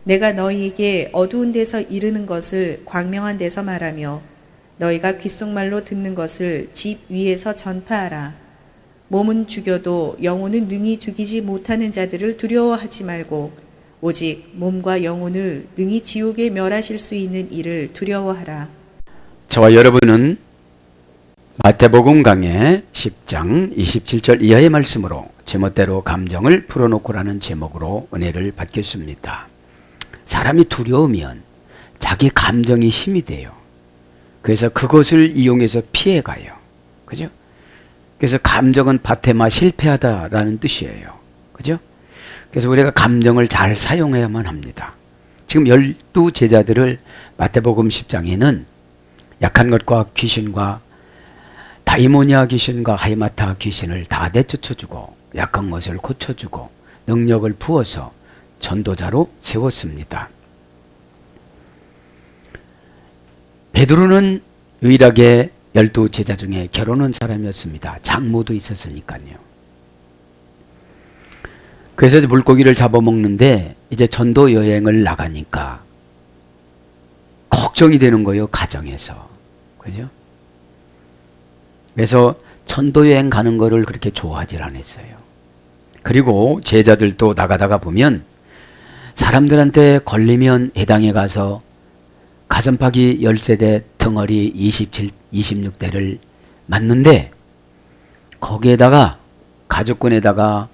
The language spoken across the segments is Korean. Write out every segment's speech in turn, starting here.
내가 너희에게 어두운 데서 이르는 것을 광명한 데서 말하며 너희가 귓속말로 듣는 것을 집 위에서 전파하라. 몸은 죽여도 영혼은 능히 죽이지 못하는 자들을 두려워하지 말고 오직 몸과 영혼을 능히 지옥에 멸하실 수 있는 이를 두려워하라. 저와 여러분은 마태복음 강해 10장 27절 이하의 말씀으로 제멋대로 감정을 풀어놓고라는 제목으로 은혜를 받겠습니다. 사람이 두려우면 자기 감정이 힘이 돼요. 그래서 그것을 이용해서 피해가요. 그죠? 그래서 감정은 밭에마 실패하다라는 뜻이에요. 그죠? 그래서 우리가 감정을 잘 사용해야만 합니다. 지금 12제자들을 마태복음 10장에는 약한 것과 귀신과 다이모니아 귀신과 하이마타 귀신을 다 내쫓아주고 약한 것을 고쳐주고 능력을 부어서 전도자로 세웠습니다. 베드로는 유일하게 12제자 중에 결혼한 사람이었습니다. 장모도 있었으니까요. 그래서 이제 물고기를 잡아먹는데 이제 전도 여행을 나가니까 걱정이 되는 거예요. 가정에서. 그죠? 그래서 전도 여행 가는 거를 그렇게 좋아하지 않았어요. 그리고 제자들도 나가다가 보면 사람들한테 걸리면 회당에 가서 가슴팍이 10세대 덩어리 26대를 맞는데 거기에다가 가죽끈에다가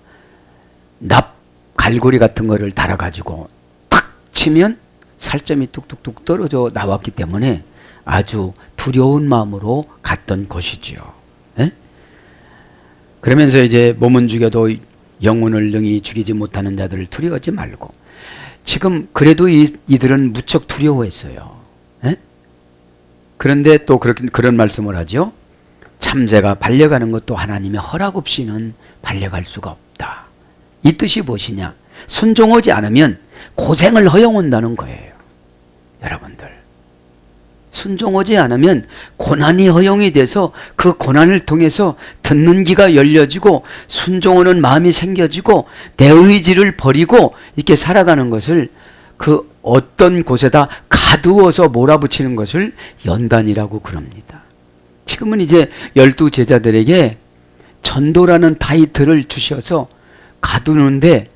납 갈고리 같은 거를 달아가지고 탁 치면 살점이 뚝뚝뚝 떨어져 나왔기 때문에 아주 두려운 마음으로 갔던 곳이지요. 에? 그러면서 이제 몸은 죽여도 영혼을 능히 죽이지 못하는 자들을 두려워하지 말고 지금 그래도 이들은 무척 두려워했어요. 에? 그런데 또 그런 말씀을 하죠. 참새가 발려가는 것도 하나님의 허락 없이는 발려갈 수가 없다. 이 뜻이 무엇이냐? 순종하지 않으면 고생을 허용한다는 거예요. 여러분들 순종하지 않으면 고난이 허용이 돼서 그 고난을 통해서 듣는 귀가 열려지고 순종하는 마음이 생겨지고 내 의지를 버리고 이렇게 살아가는 것을 그 어떤 곳에다 가두어서 몰아붙이는 것을 연단이라고 그럽니다. 지금은 이제 12제자들에게 전도라는 타이틀을 주셔서 가두는데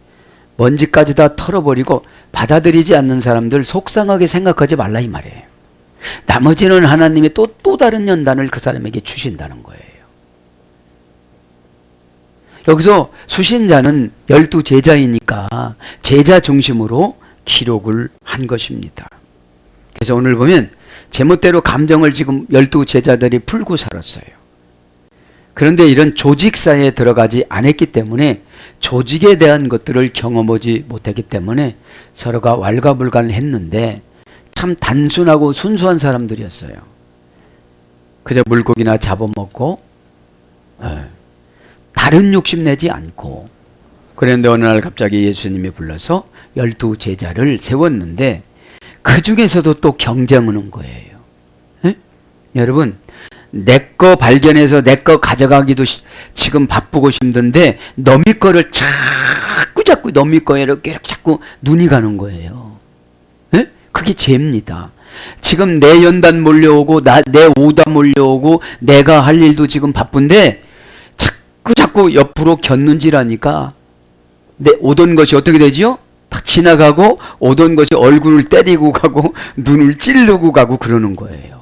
먼지까지 다 털어버리고 받아들이지 않는 사람들 속상하게 생각하지 말라 이 말이에요. 나머지는 하나님이 또 다른 연단을 그 사람에게 주신다는 거예요. 여기서 수신자는 12제자이니까 제자 중심으로 기록을 한 것입니다. 그래서 오늘 보면 제멋대로 감정을 지금 12제자들이 풀고 살았어요. 그런데 이런 조직사에 들어가지 않았기 때문에 조직에 대한 것들을 경험하지 못했기 때문에 서로가 왈가불간했는데 참 단순하고 순수한 사람들이었어요. 그저 물고기나 잡아먹고 다른 욕심내지 않고. 그런데 어느 날 갑자기 예수님이 불러서 12제자를 세웠는데 그 중에서도 또 경쟁하는 거예요. 에? 여러분 내 거 발견해서 내 거 가져가기도 지금 바쁘고 힘든데 너미 거를 자꾸 너미 거에 이렇게 자꾸 눈이 가는 거예요. 에? 그게 죄입니다. 지금 내 연단 몰려오고 내 오다 몰려오고 내가 할 일도 지금 바쁜데 자꾸 옆으로 곁눈질하니까 내 오던 것이 어떻게 되지요? 딱 지나가고 오던 것이 얼굴을 때리고 가고 눈을 찌르고 가고 그러는 거예요.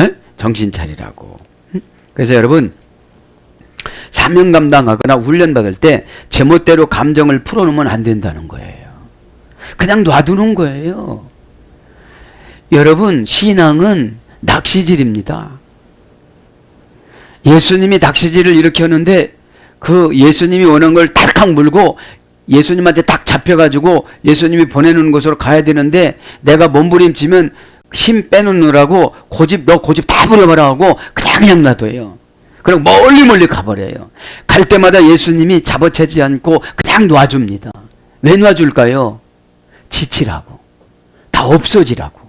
에? 정신 차리라고. 그래서 여러분 사명 감당하거나 훈련 받을 때 제멋대로 감정을 풀어놓으면 안 된다는 거예요. 그냥 놔두는 거예요. 여러분 신앙은 낚시질입니다. 예수님이 낚시질을 이렇게 하는데 그 예수님이 오는 걸 탈칵 물고 예수님한테 딱 잡혀가지고 예수님이 보내는 곳으로 가야 되는데 내가 몸부림치면 힘 빼놓느라고 너 고집 다 부려버려 하고 그냥 놔둬요. 그럼 멀리 가버려요. 갈 때마다 예수님이 잡아채지 않고 그냥 놔줍니다. 왜 놔줄까요? 지치라고. 다 없어지라고.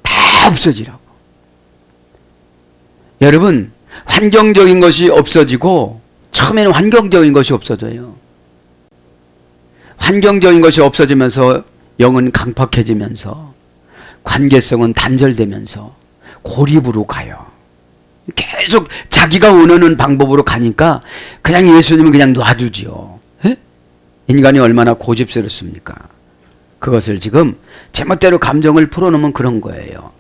다 없어지라고. 여러분 환경적인 것이 없어지고 처음에는 환경적인 것이 없어져요. 환경적인 것이 없어지면서 영은 강팍해지면서 관계성은 단절되면서 고립으로 가요. 계속 자기가 원하는 방법으로 가니까 그냥 예수님은 그냥 놔두지요. 에? 인간이 얼마나 고집스럽습니까? 그것을 지금 제멋대로 감정을 풀어놓으면 그런 거예요.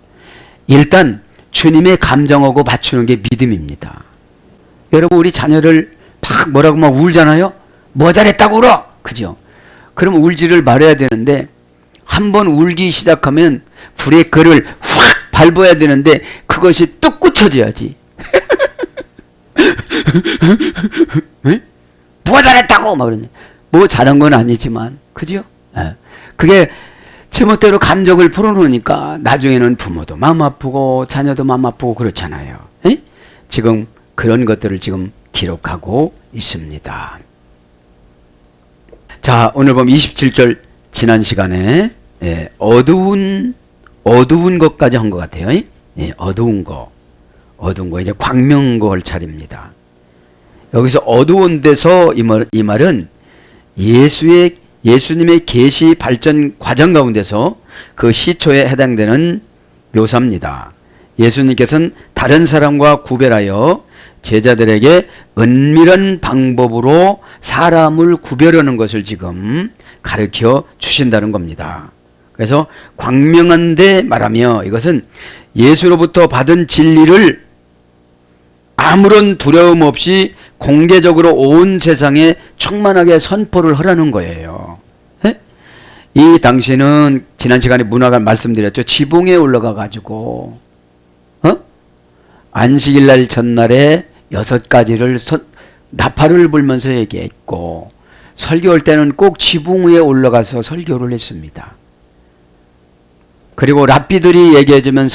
일단 주님의 감정하고 맞추는 게 믿음입니다. 여러분, 우리 자녀를 막 뭐라고 막 울잖아요. 뭐 잘했다고 울어, 그죠? 그럼 울지를 말아야 되는데 한번 울기 시작하면 브레이크를 확 밟아야 되는데 그것이 뚝 굳혀져야지. 뭐가 잘했다고 막 그러네. 뭐 잘한 건 아니지만, 그죠? 그게 제멋대로 감정을 풀어놓으니까 나중에는 부모도 마음 아프고 자녀도 마음 아프고 그렇잖아요. 지금 그런 것들을 지금 기록하고 있습니다. 자, 오늘 보면 27절 지난 시간에 어두운 것까지 한 것 같아요. 어두운 거 이제 광명거할 차례입니다. 여기서 어두운 데서 이 말은 예수님의 계시 발전 과정 가운데서 그 시초에 해당되는 묘사입니다. 예수님께서는 다른 사람과 구별하여 제자들에게 은밀한 방법으로 사람을 구별하는 것을 지금 가르쳐 주신다는 겁니다. 그래서 광명한데 말하며 이것은 예수로부터 받은 진리를 아무런 두려움 없이 공개적으로 온 세상에 충만하게 선포를 하라는 거예요. 이 당시는 지난 시간에 문화가 말씀드렸죠. 지붕에 올라가 가지고 안식일날 전날에 6가지를 나팔을 불면서 얘기했고, 설교할 때는 꼭 지붕 위에 올라가서 설교를 했습니다. 그리고 랍비들이 얘기해주면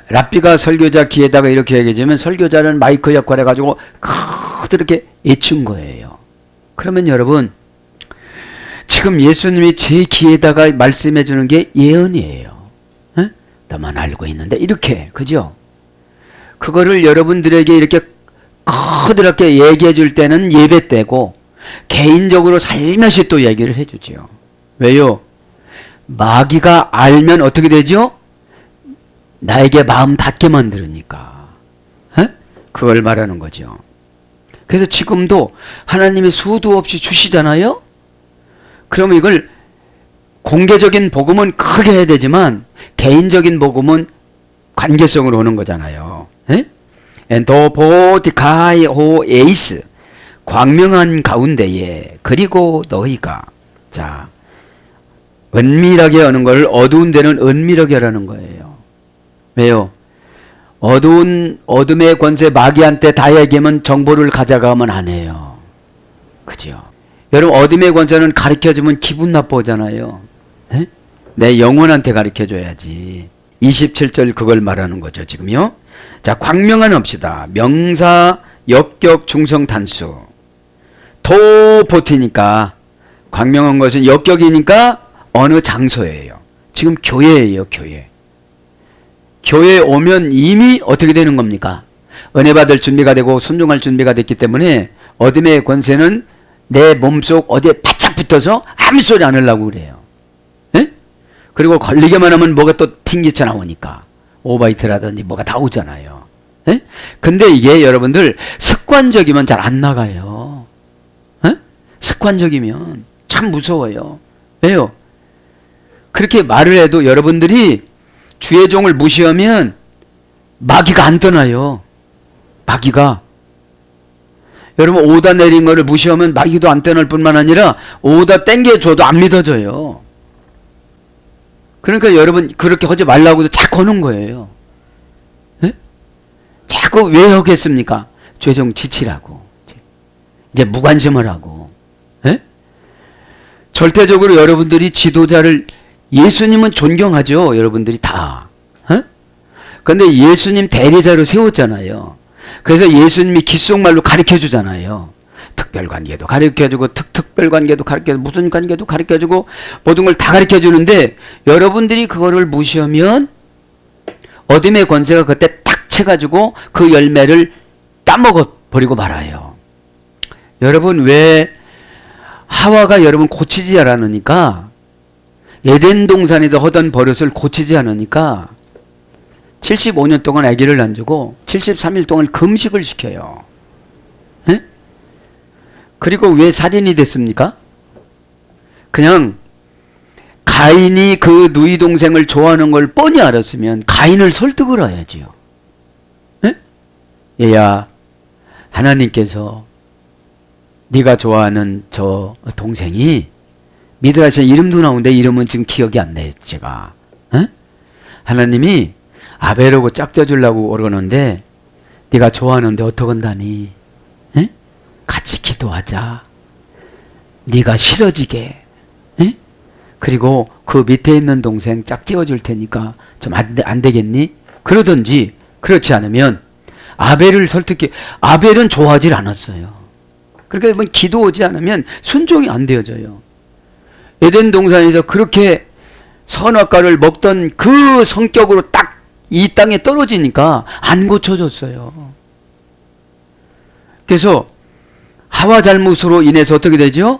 랍비가 설교자 귀에다가 이렇게 얘기해주면 설교자는 마이크 역할 해가지고 그렇게 애춘 거예요. 그러면 여러분, 지금 예수님이 제 귀에다가 말씀해 주는 게 예언이에요. 너만 알고 있는데 이렇게, 그죠? 그거를 여러분들에게 이렇게 커다랗게 얘기해 줄 때는 예배 때고, 개인적으로 살며시 또 얘기를 해 주죠. 왜요? 마귀가 알면 어떻게 되죠? 나에게 마음 닫게 만들으니까. 그걸 말하는 거죠. 그래서 지금도 하나님이 수도 없이 주시잖아요? 그러면 이걸 공개적인 복음은 크게 해야 되지만 개인적인 복음은 관계성으로 오는 거잖아요. 엔도보티카이 오 에이스, 광명한 가운데에 그리고 너희가, 자, 은밀하게 하는 걸 어두운 데는 은밀하게 하라는 거예요. 왜요? 어둠의 권세 마귀한테 다 얘기하면 정보를 가져가면 안 해요. 그죠? 여러분, 어둠의 권세는 가르쳐주면 기분 나빠하잖아요. 내 영혼한테 가르쳐줘야지. 27절 그걸 말하는 거죠, 지금요. 자, 광명한 합시다. 명사, 역격, 중성, 단수. 도보티니까, 광명한 것은 역격이니까 어느 장소예요. 지금 교회예요, 교회. 교회에 오면 이미 어떻게 되는 겁니까? 은혜 받을 준비가 되고 순종할 준비가 됐기 때문에 어둠의 권세는 내 몸속 어디에 바짝 붙어서 아무 소리 안 하려고 그래요. 그리고 걸리기만 하면 뭐가 또 튕기쳐 나오니까 오바이트라든지 뭐가 다 오잖아요. 근데 이게 여러분들 습관적이면 잘 안 나가요. 습관적이면 참 무서워요. 왜요? 그렇게 말을 해도 여러분들이 주의 종을 무시하면 마귀가 안 떠나요. 마귀가. 여러분, 오다 내린 거를 무시하면 마귀도 안 떠날 뿐만 아니라 오다 땡겨줘도 안 믿어져요. 그러니까 여러분, 그렇게 하지 말라고도 자꾸 하는 거예요. 자꾸 왜 하겠습니까? 주의 종 지치라고. 이제 무관심을 하고. 절대적으로 여러분들이 지도자를, 예수님은 존경하죠. 여러분들이 다. 그런데 예수님 대리자로 세웠잖아요. 그래서 예수님이 귓속말로 가르쳐주잖아요. 특별관계도 가르쳐주고 특별관계도 가르쳐주고 무슨 관계도 가르쳐주고 모든 걸 다 가르쳐주는데 여러분들이 그거를 무시하면 어둠의 권세가 그때 탁 채가지고 그 열매를 따먹어 버리고 말아요. 여러분, 왜 하와가 여러분 고치지 않으니까 에덴 동산에서 하던 버릇을 고치지 않으니까 75년 동안 아기를 안 주고 73일 동안 금식을 시켜요. 에? 그리고 왜 살인이 됐습니까? 그냥 가인이 그 누이 동생을 좋아하는 걸 뻔히 알았으면 가인을 설득을 해야지요. 에? 얘야, 하나님께서 네가 좋아하는 저 동생이 미드라시아 이름도 나오는데 이름은 지금 기억이 안 나요, 제가. 에? 하나님이 아벨하고 짝져주려고 그러는데 네가 좋아하는데 어떡한다니? 에? 같이 기도하자. 네가 싫어지게. 에? 그리고 그 밑에 있는 동생 짝지어줄 테니까 좀 안 되겠니? 그러든지 그렇지 않으면 아벨을 설득해. 아벨은 좋아하질 않았어요. 그러니까 뭐 기도하지 않으면 순종이 안 되어져요. 에덴 동산에서 그렇게 선악과를 먹던 그 성격으로 딱 이 땅에 떨어지니까 안 고쳐졌어요. 그래서 하와 잘못으로 인해서 어떻게 되죠?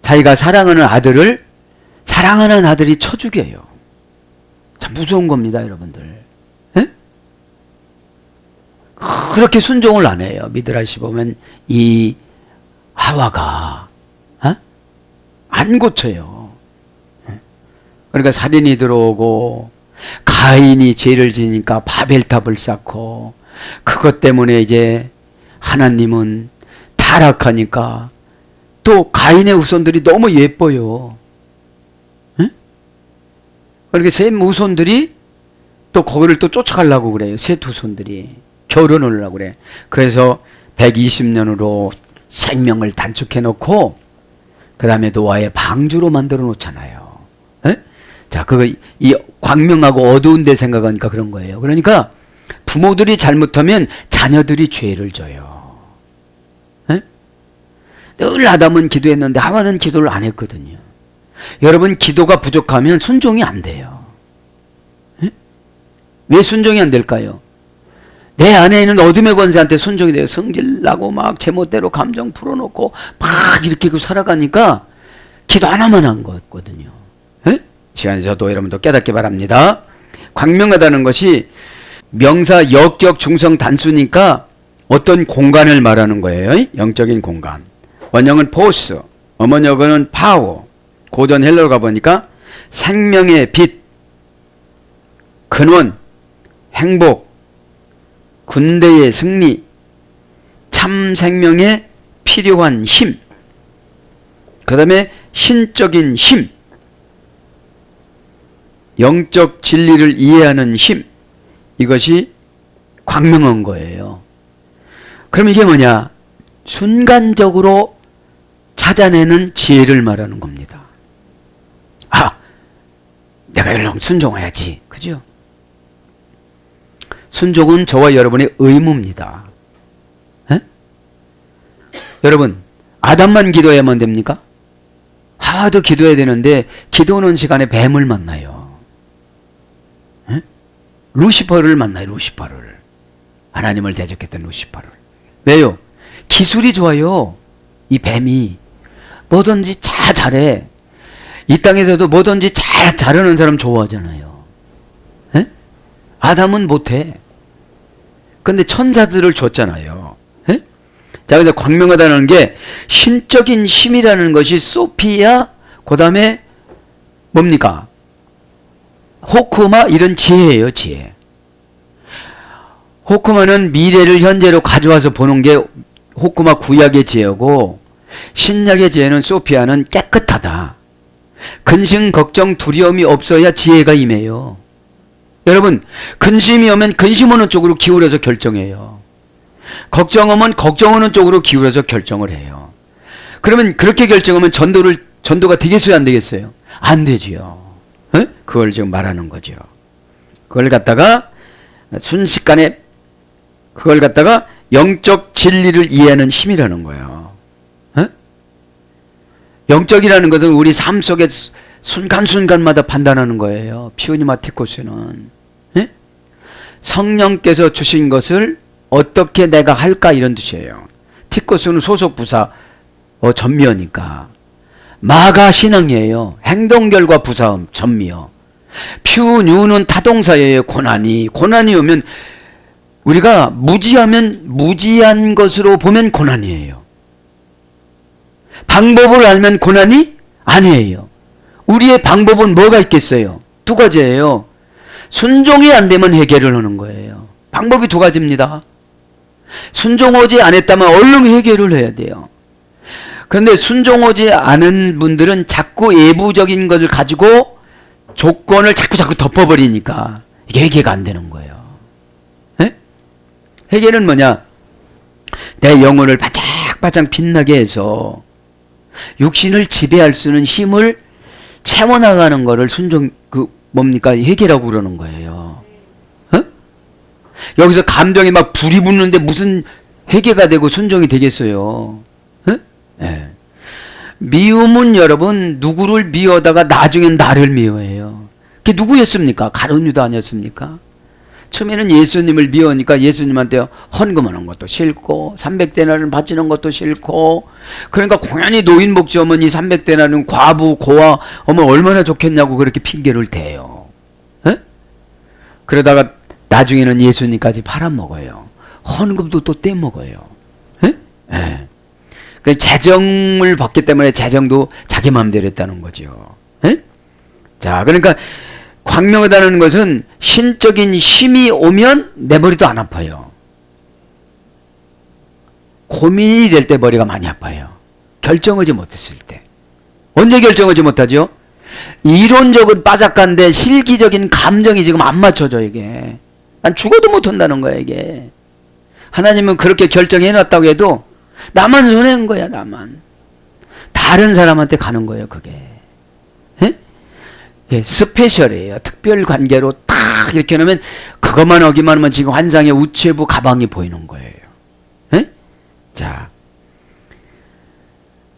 자기가 사랑하는 아들을 사랑하는 아들이 쳐 죽여요. 참 무서운 겁니다, 여러분들. 에? 그렇게 순종을 안 해요. 미드라시 보면 이 하와가 안 고쳐요. 그러니까 살인이 들어오고 가인이 죄를 지니까 바벨탑을 쌓고 그것 때문에 이제 하나님은 타락하니까 또 가인의 후손들이 너무 예뻐요. 그렇게 셈 후손들이 또 거기를 또 쫓아가려고 그래요. 셋 후손들이 결혼을 하려고 그래. 그래서 120년으로 생명을 단축해 놓고 그 다음에 노아의 방주로 만들어 놓잖아요. 자, 그거 이 광명하고 어두운 데 생각하니까 그런 거예요. 그러니까 부모들이 잘못하면 자녀들이 죄를 져요. 늘 아담은 기도했는데 하와는 기도를 안 했거든요. 여러분, 기도가 부족하면 순종이 안 돼요. 왜 순종이 안 될까요? 내 안에 있는 어둠의 권세한테 순종이 돼요. 성질나고 막 제멋대로 감정 풀어놓고 막 이렇게 살아가니까 기도 하나만 한 거거든요. 시간에 저도 여러분도 깨닫기 바랍니다. 광명하다는 것이 명사 역격 중성 단수니까 어떤 공간을 말하는 거예요. 영적인 공간. 원형은 포스, 어머니어는 파워. 고전 헬러로 가보니까 생명의 빛, 근원, 행복, 군대의 승리, 참 생명에 필요한 힘, 그 다음에 신적인 힘, 영적 진리를 이해하는 힘, 이것이 광명한 거예요. 그럼 이게 뭐냐? 순간적으로 찾아내는 지혜를 말하는 겁니다. 아, 내가 이러면 순종해야지. 그죠? 순종은 저와 여러분의 의무입니다. 에? 여러분, 아담만 기도해야만 됩니까? 하와도 기도해야 되는데 기도하는 시간에 뱀을 만나요. 루시퍼를 만나요. 루시퍼를. 하나님을 대적했던 루시퍼를. 왜요? 기술이 좋아요. 이 뱀이 뭐든지 다 잘해. 이 땅에서도 뭐든지 잘하는 사람 좋아하잖아요. 에? 아담은 못해. 근데 천사들을 줬잖아요. 에? 자, 그래서 광명하다는 게 신적인 힘이라는 것이 소피아, 그 다음에 뭡니까? 호크마, 이런 지혜예요. 지혜. 호크마는 미래를 현재로 가져와서 보는 게 호크마 구약의 지혜고, 신약의 지혜는 소피아는 깨끗하다. 근심, 걱정, 두려움이 없어야 지혜가 임해요. 여러분, 근심이 오면 근심 오는 쪽으로 기울여서 결정해요. 걱정 오면 걱정 오는 쪽으로 기울여서 결정을 해요. 그러면 그렇게 결정하면 전도가 되겠어요? 안 되겠어요? 안 되지요. 그걸 지금 말하는 거죠. 그걸 갖다가 순식간에 그걸 갖다가 영적 진리를 이해하는 힘이라는 거예요. 영적이라는 것은 우리 삶 속에 순간순간마다 판단하는 거예요. 피우니마 티코스는. 성령께서 주신 것을 어떻게 내가 할까, 이런 뜻이에요. 티코스는 소속 부사 전미어니까 마가 신앙이에요. 행동 결과 부사음 전미어. 퓨뉴는 타동사예요. 고난이 오면 우리가 무지하면 무지한 것으로 보면 고난이에요. 방법을 알면 고난이 아니에요. 우리의 방법은 뭐가 있겠어요? 두 가지예요. 순종이 안 되면 해결을 하는 거예요. 방법이 두 가지입니다. 순종하지 않았다면 얼른 해결을 해야 돼요. 그런데 순종하지 않은 분들은 자꾸 예부적인 것을 가지고 조건을 자꾸 덮어버리니까 이게 해결가 안 되는 거예요. 에? 해결은 뭐냐? 내 영혼을 바짝바짝 빛나게 해서 육신을 지배할 수 있는 힘을 채워나가는 거를 뭡니까? 해결이라고 그러는 거예요. 어? 여기서 감정이 막 불이 붙는데 무슨 해결가 되고 순종이 되겠어요? 어? 네. 미움은 여러분 누구를 미워하다가 나중엔 나를 미워해요. 그게 누구였습니까? 가룟 유다 아니었습니까? 처음에는 예수님을 미워하니까 예수님한테 헌금하는 것도 싫고 300데나리온 바치는 것도 싫고, 그러니까 공연히 노인 복지 어머니 300데나리온 과부 고아 어머 얼마나 좋겠냐고 그렇게 핑계를 대요. 에? 그러다가 나중에는 예수님까지 팔아먹어요. 헌금도 또 떼먹어요. 에? 에. 그 재정을 받기 때문에 재정도 자기 마음대로 했다는 거죠. 에? 자, 그러니까 광명하다는 것은 신적인 힘이 오면 내 머리도 안 아파요. 고민이 될 때 머리가 많이 아파요. 결정하지 못했을 때. 언제 결정하지 못하죠? 이론적은 빠삭한데 실기적인 감정이 지금 안 맞춰져. 이게 난 죽어도 못한다는 거야. 이게 하나님은 그렇게 결정해놨다고 해도 나만 손해인 거야. 나만. 다른 사람한테 가는 거예요. 그게. 예, 스페셜이에요. 특별 관계로 딱 이렇게 놓으면 그것만 어기만 하면 지금 환상의 우체부 가방이 보이는 거예요. 예? 자,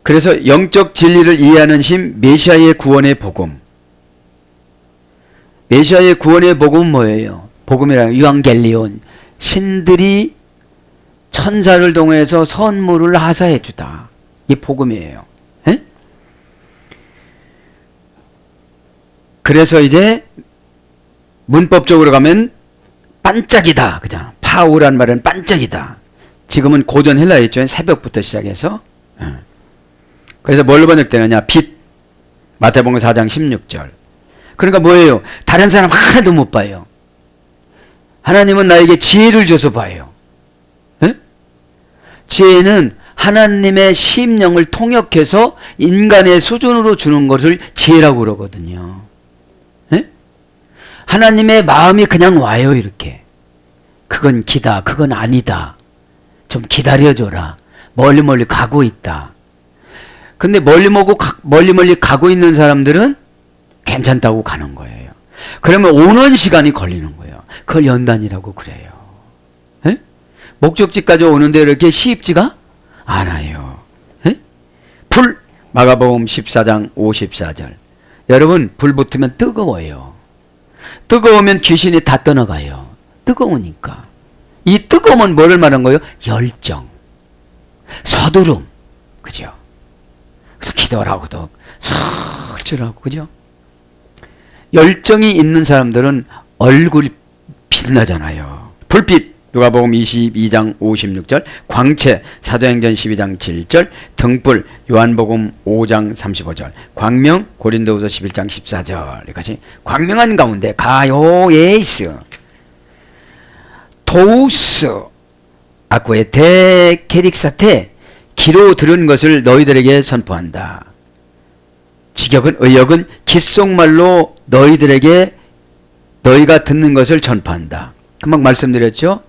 그래서 영적 진리를 이해하는 힘, 메시아의 구원의 복음. 메시아의 구원의 복음은 뭐예요? 복음이란 유앙겔리온, 신들이 천사를 동해서 선물을 하사해 주다. 이 복음이에요. 예? 그래서 이제 문법적으로 가면 반짝이다. 그냥 파우란 말은 반짝이다. 지금은 고전 헬라어죠. 새벽부터 시작해서. 그래서 뭘로 번역되느냐? 빛. 마태복음 4장 16절. 그러니까 뭐예요? 다른 사람 하나도 못 봐요. 하나님은 나에게 지혜를 줘서 봐요. 에? 지혜는 하나님의 심령을 통역해서 인간의 수준으로 주는 것을 지혜라고 그러거든요. 에? 하나님의 마음이 그냥 와요. 이렇게. 그건 기다. 그건 아니다. 좀 기다려줘라. 멀리 가고 있다. 근데 멀리 가고 있는 사람들은 괜찮다고 가는 거예요. 그러면 오는 시간이 걸리는 거예요. 그걸 연단이라고 그래요. 에? 목적지까지 오는데 이렇게 쉽지가 않아요. 에? 불! 마가복음 14장 54절. 여러분, 불 붙으면 뜨거워요. 뜨거우면 귀신이 다 떠나가요. 뜨거우니까. 이 뜨거움은 뭐를 말하는 거예요? 열정. 서두름. 그죠? 그래서 기도를 하고도 설질하고, 그죠? 열정이 있는 사람들은 얼굴이 빛나잖아요. 불빛, 누가복음 22장 56절, 광채, 사도행전 12장 7절, 등불, 요한복음 5장 35절, 광명, 고린도후서 11장 14절. 이것이 광명한 가운데 가요예스, 도우스, 아쿠에 대케릭사테, 귀로 들은 것을 너희들에게 선포한다. 직역은 의역은 귓속말로 너희들에게 너희가 듣는 것을 전파한다. 금방 말씀드렸죠?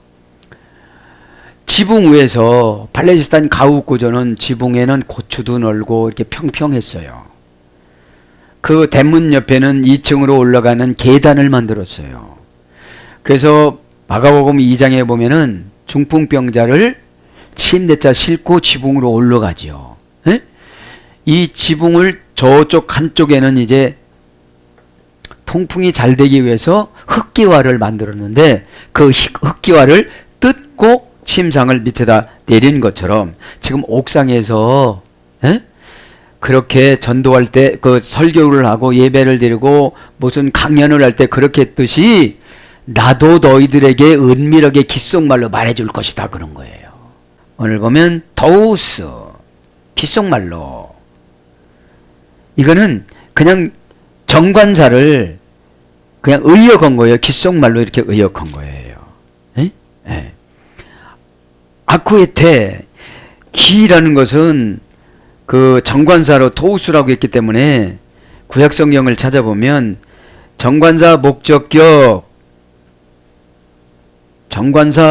지붕 위에서 팔레스타인 가옥 구조는 지붕에는 고추도 널고 이렇게 평평했어요. 그 대문 옆에는 2층으로 올라가는 계단을 만들었어요. 그래서 마가복음 2장에 보면은 중풍병자를 침대자 싣고 지붕으로 올라가죠. 에? 이 지붕을 저쪽 한쪽에는 이제 통풍이 잘 되기 위해서 흙기와를 만들었는데 그 흙기와를 뜯고 침상을 밑에다 내린 것처럼 지금 옥상에서 그렇게 전도할 때 그 설교를 하고 예배를 드리고 무슨 강연을 할 때 그렇게 했듯이 나도 너희들에게 은밀하게 귓속말로 말해줄 것이다 그런 거예요. 오늘 보면 토우스 귓속말로, 이거는 그냥 정관사를 그냥 의역한 거예요. 귓속말로 이렇게 의역한 거예요. 에? 에. 아쿠에테, 기라는 것은 그 정관사로 토우스라고 했기 때문에 구약성경을 찾아보면 정관사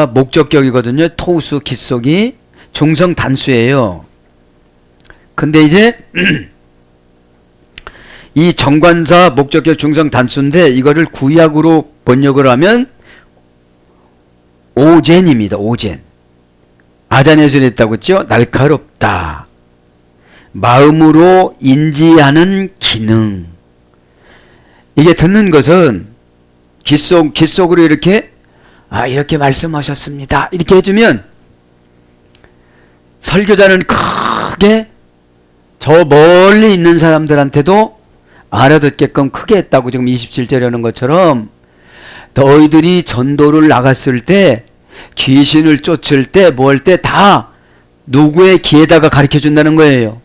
목적격이거든요. 토우스 깃속이 중성 단수예요. 근데 이제 이 정관사 목적격 중성 단수인데 이거를 구약으로 번역을 하면 오젠입니다. 오젠. 아자네술에 있다고 했죠. 날카롭다. 마음으로 인지하는 기능. 이게 듣는 것은 귓속으로 이렇게 이렇게 말씀하셨습니다. 이렇게 해주면 설교자는 크게 저 멀리 있는 사람들한테도 알아듣게끔 크게 했다고 지금 27절에 하는 것처럼 너희들이 전도를 나갔을 때 귀신을 쫓을 때 뭐 할 때 다 누구의 귀에다가 가르쳐 준다는 거예요.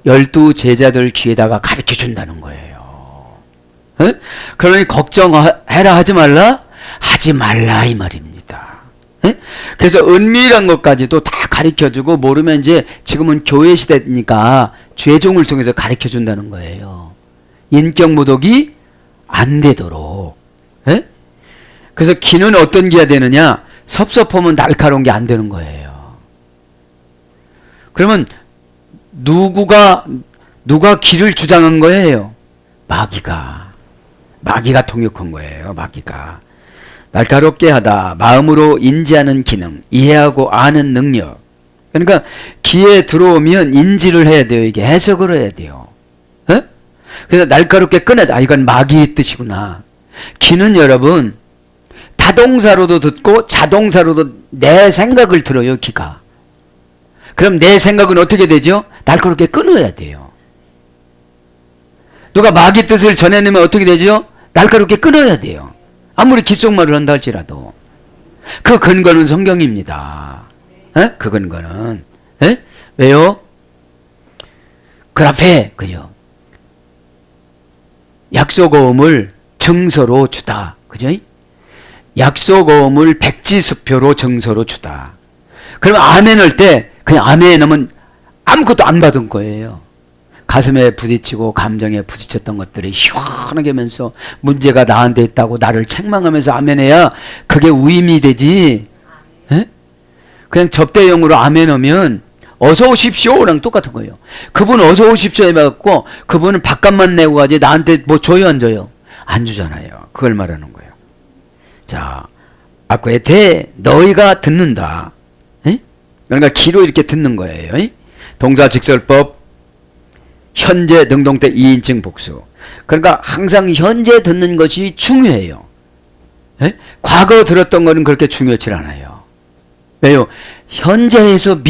12 제자들 귀에다가 가르쳐 준다는 거예요. 에? 그러니 걱정해라 하지 말라? 하지 말라 이 말입니다. 에? 그래서 은밀한 것까지도 다 가르쳐주고 모르면 이제 지금은 교회 시대니까 죄종을 통해서 가르쳐준다는 거예요. 인격 모독이 안 되도록. 에? 그래서 기는 어떤 기가 되느냐? 섭섭하면 날카로운 게 안 되는 거예요. 그러면 누가 기를 주장한 거예요? 마귀가 통역한 거예요. 마귀가. 날카롭게 하다, 마음으로 인지하는 기능, 이해하고 아는 능력. 그러니까 귀에 들어오면 인지를 해야 돼요. 이게 해석을 해야 돼요. 에? 그래서 날카롭게 꺼내다. 이건 마귀의 뜻이구나. 귀는 여러분 타동사로도 듣고 자동사로도 내 생각을 들어요. 귀가. 그럼 내 생각은 어떻게 되죠? 날카롭게 끊어야 돼요. 누가 마귀 뜻을 전해내면 어떻게 되죠? 날카롭게 끊어야 돼요. 아무리 귓속말을 한다 할지라도. 그 근거는 성경입니다. 에? 그 근거는. 에? 왜요? 그 앞에 그죠? 약속어음을 증서로 주다. 그죠? 약속어음을 백지수표로 증서로 주다. 그러면 아멘 할 때 그냥 아멘 하면 아무것도 안 받은 거예요. 가슴에 부딪히고 감정에 부딪혔던 것들이 시원하게 하면서 문제가 나한테 있다고 나를 책망하면서 아멘해야 그게 위임이 되지. 에? 그냥 접대용으로 아멘 하면 어서 오십시오랑 똑같은 거예요. 그분 어서 오십시오 해갖고 그분은 밥값만 내고 가지 나한테 뭐 줘요 안 줘요? 안 주잖아요. 그걸 말하는 거예요. 자, 아쿠에테 너희가 듣는다. 에? 그러니까 귀로 이렇게 듣는 거예요. 에? 동사 직설법 현재 능동태 2인칭 복수. 그러니까 항상 현재 듣는 것이 중요해요. 에? 과거 들었던 거는 그렇게 중요치 않아요. 왜요? 현재에서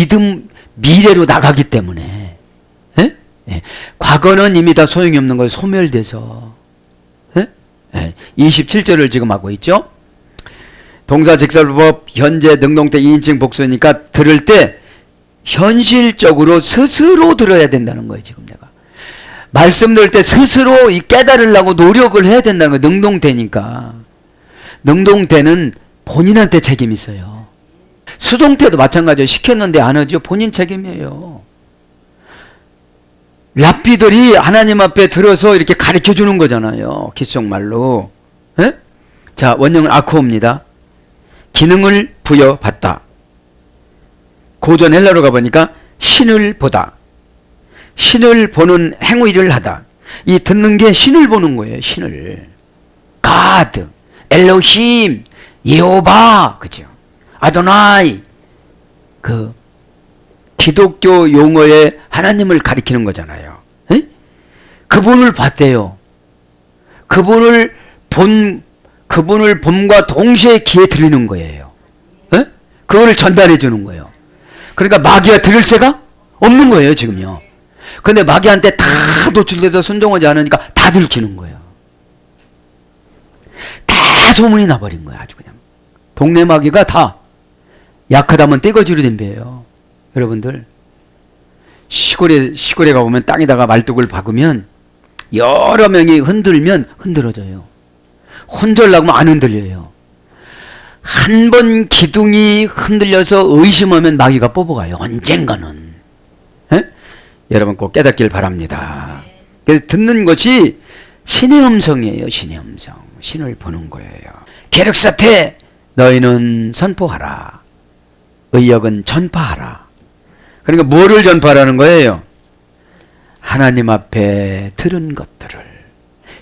미래로 나가기 때문에. 에? 에. 과거는 이미 다 소용이 없는 거예요. 소멸돼서. 에? 에. 27절을 지금 하고 있죠. 동사 직설법 현재 능동태 2인칭 복수니까 들을 때 현실적으로 스스로 들어야 된다는 거예요. 지금 내가 말씀 들을 때 스스로 깨달으려고 노력을 해야 된다는 거예요. 능동태니까. 능동태는 본인한테 책임이 있어요. 수동태도 마찬가지예요. 시켰는데 안 하죠. 본인 책임이에요. 랍비들이 하나님 앞에 들어서 이렇게 가르쳐 주는 거잖아요. 귓속말로. 에? 자, 원형은 아코입니다. 기능을 부여받다. 고전 헬라로 가보니까 신을 보다. 신을 보는 행위를 하다. 이 듣는 게 신을 보는 거예요. 신을. 가드, 엘로힘, 예호바, 그죠? 아도나이. 그 기독교 용어에 하나님을 가리키는 거잖아요. 에? 그분을 봤대요. 그분을 봄과 동시에 귀에 들리는 거예요. 에? 그거를 전달해 주는 거예요. 그러니까 마귀가 들을 새가 없는 거예요, 지금요. 근데 마귀한테 다 노출돼서 순종하지 않으니까 다 들키는 거예요. 다 소문이 나버린 거야. 아주 그냥 동네 마귀가 다 약하다면 떼거지로 덤벼요. 여러분들 시골에 가보면 땅에다가 말뚝을 박으면 여러 명이 흔들면 흔들어져요. 혼절나고 안 흔들려요. 한 번 기둥이 흔들려서 의심하면 마귀가 뽑아가요. 언젠가는. 에? 여러분 꼭 깨닫길 바랍니다. 그래서 듣는 것이 신의 음성이에요. 신의 음성. 신을 보는 거예요. 계륵사태 너희는 선포하라. 의역은 전파하라. 그러니까 뭐를 전파하라는 거예요? 하나님 앞에 들은 것들을,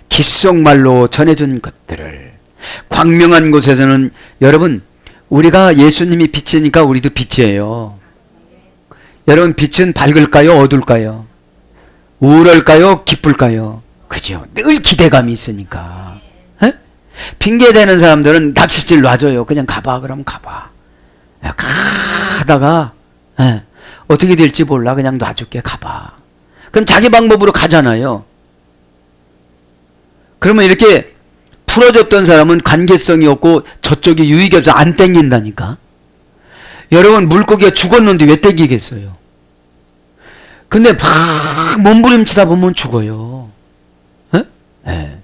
귓속말로 전해준 것들을. 광명한 곳에서는 여러분 우리가 예수님이 빛이니까 우리도 빛이에요. 여러분 빛은 밝을까요? 어둘까요? 우울할까요? 기쁠까요? 그죠? 늘 기대감이 있으니까. 에? 핑계대는 사람들은 낚싯질 놔줘요. 그냥 가봐. 그럼 가봐. 가다가 어떻게 될지 몰라. 그냥 놔줄게. 가봐. 그럼 자기 방법으로 가잖아요. 그러면 이렇게 풀어줬던 사람은 관계성이 없고 저쪽이 유익이 없어서 안 땡긴다니까. 여러분 물고기가 죽었는데 왜 땡기겠어요? 근데 막 몸부림치다 보면 죽어요. 네.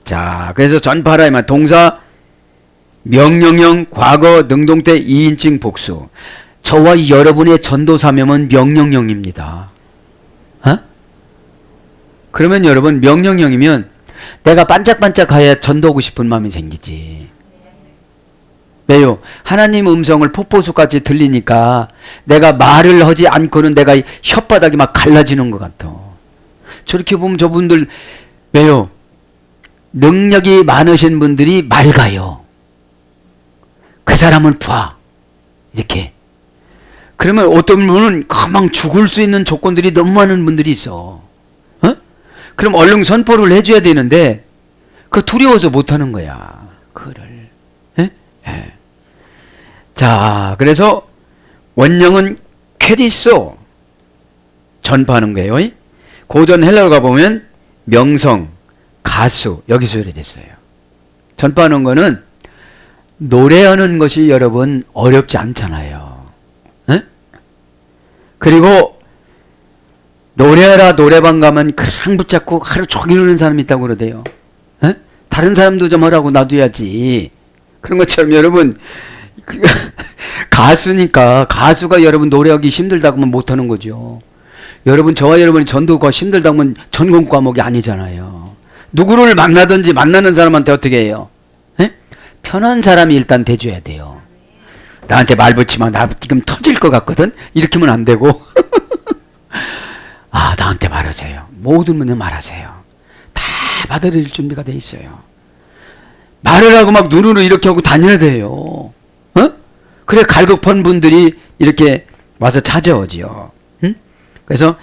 자, 그래서 전파라 이만 동사 명령형 과거 능동태 2인칭 복수. 저와 여러분의 전도 사명은 명령형입니다. 그러면 여러분 명령형이면 내가 반짝반짝하여 전도하고 싶은 마음이 생기지. 왜요? 하나님 음성을 폭포수같이 들리니까 내가 말을 하지 않고는 내가 혓바닥이 막 갈라지는 것 같아. 저렇게 보면 저분들 왜요? 능력이 많으신 분들이 맑아요. 그 사람을 봐. 이렇게. 그러면 어떤 분은 금방 죽을 수 있는 조건들이 너무 많은 분들이 있어. 그럼 얼른 선포를 해줘야 되는데 그 두려워서 못하는 거야. 그거를. 자, 그래서 원형은 퀘리소 전파하는 거예요. 고전 헬라어 가보면 명성, 가수 여기서 유래됐어요. 전파하는 거는 노래하는 것이 여러분 어렵지 않잖아요. 그리고 노래하라 노래방 가면 그 상 붙잡고 하루 종일 노는 사람이 있다고 그러대요. 다른 사람도 좀 하라고 놔둬야지. 그런 것처럼 여러분 가수니까 가수가 여러분 노래하기 힘들다고 하면 못하는 거죠. 여러분 저와 여러분이 전도가 힘들다고 하면 전공 과목이 아니잖아요. 누구를 만나든지 만나는 사람한테 어떻게 해요? 편한 사람이 일단 돼줘야 돼요. 나한테 말 붙이면 나 지금 터질 것 같거든. 이렇게 하면 안 되고 아, 나한테 말하세요. 모든 분들 말하세요. 다 받아들일 준비가 돼 있어요. 말을 하고 막 눈으로 이렇게 하고 다녀야 돼요. 그래 갈급한 분들이 이렇게 와서 찾아오지요. 그래서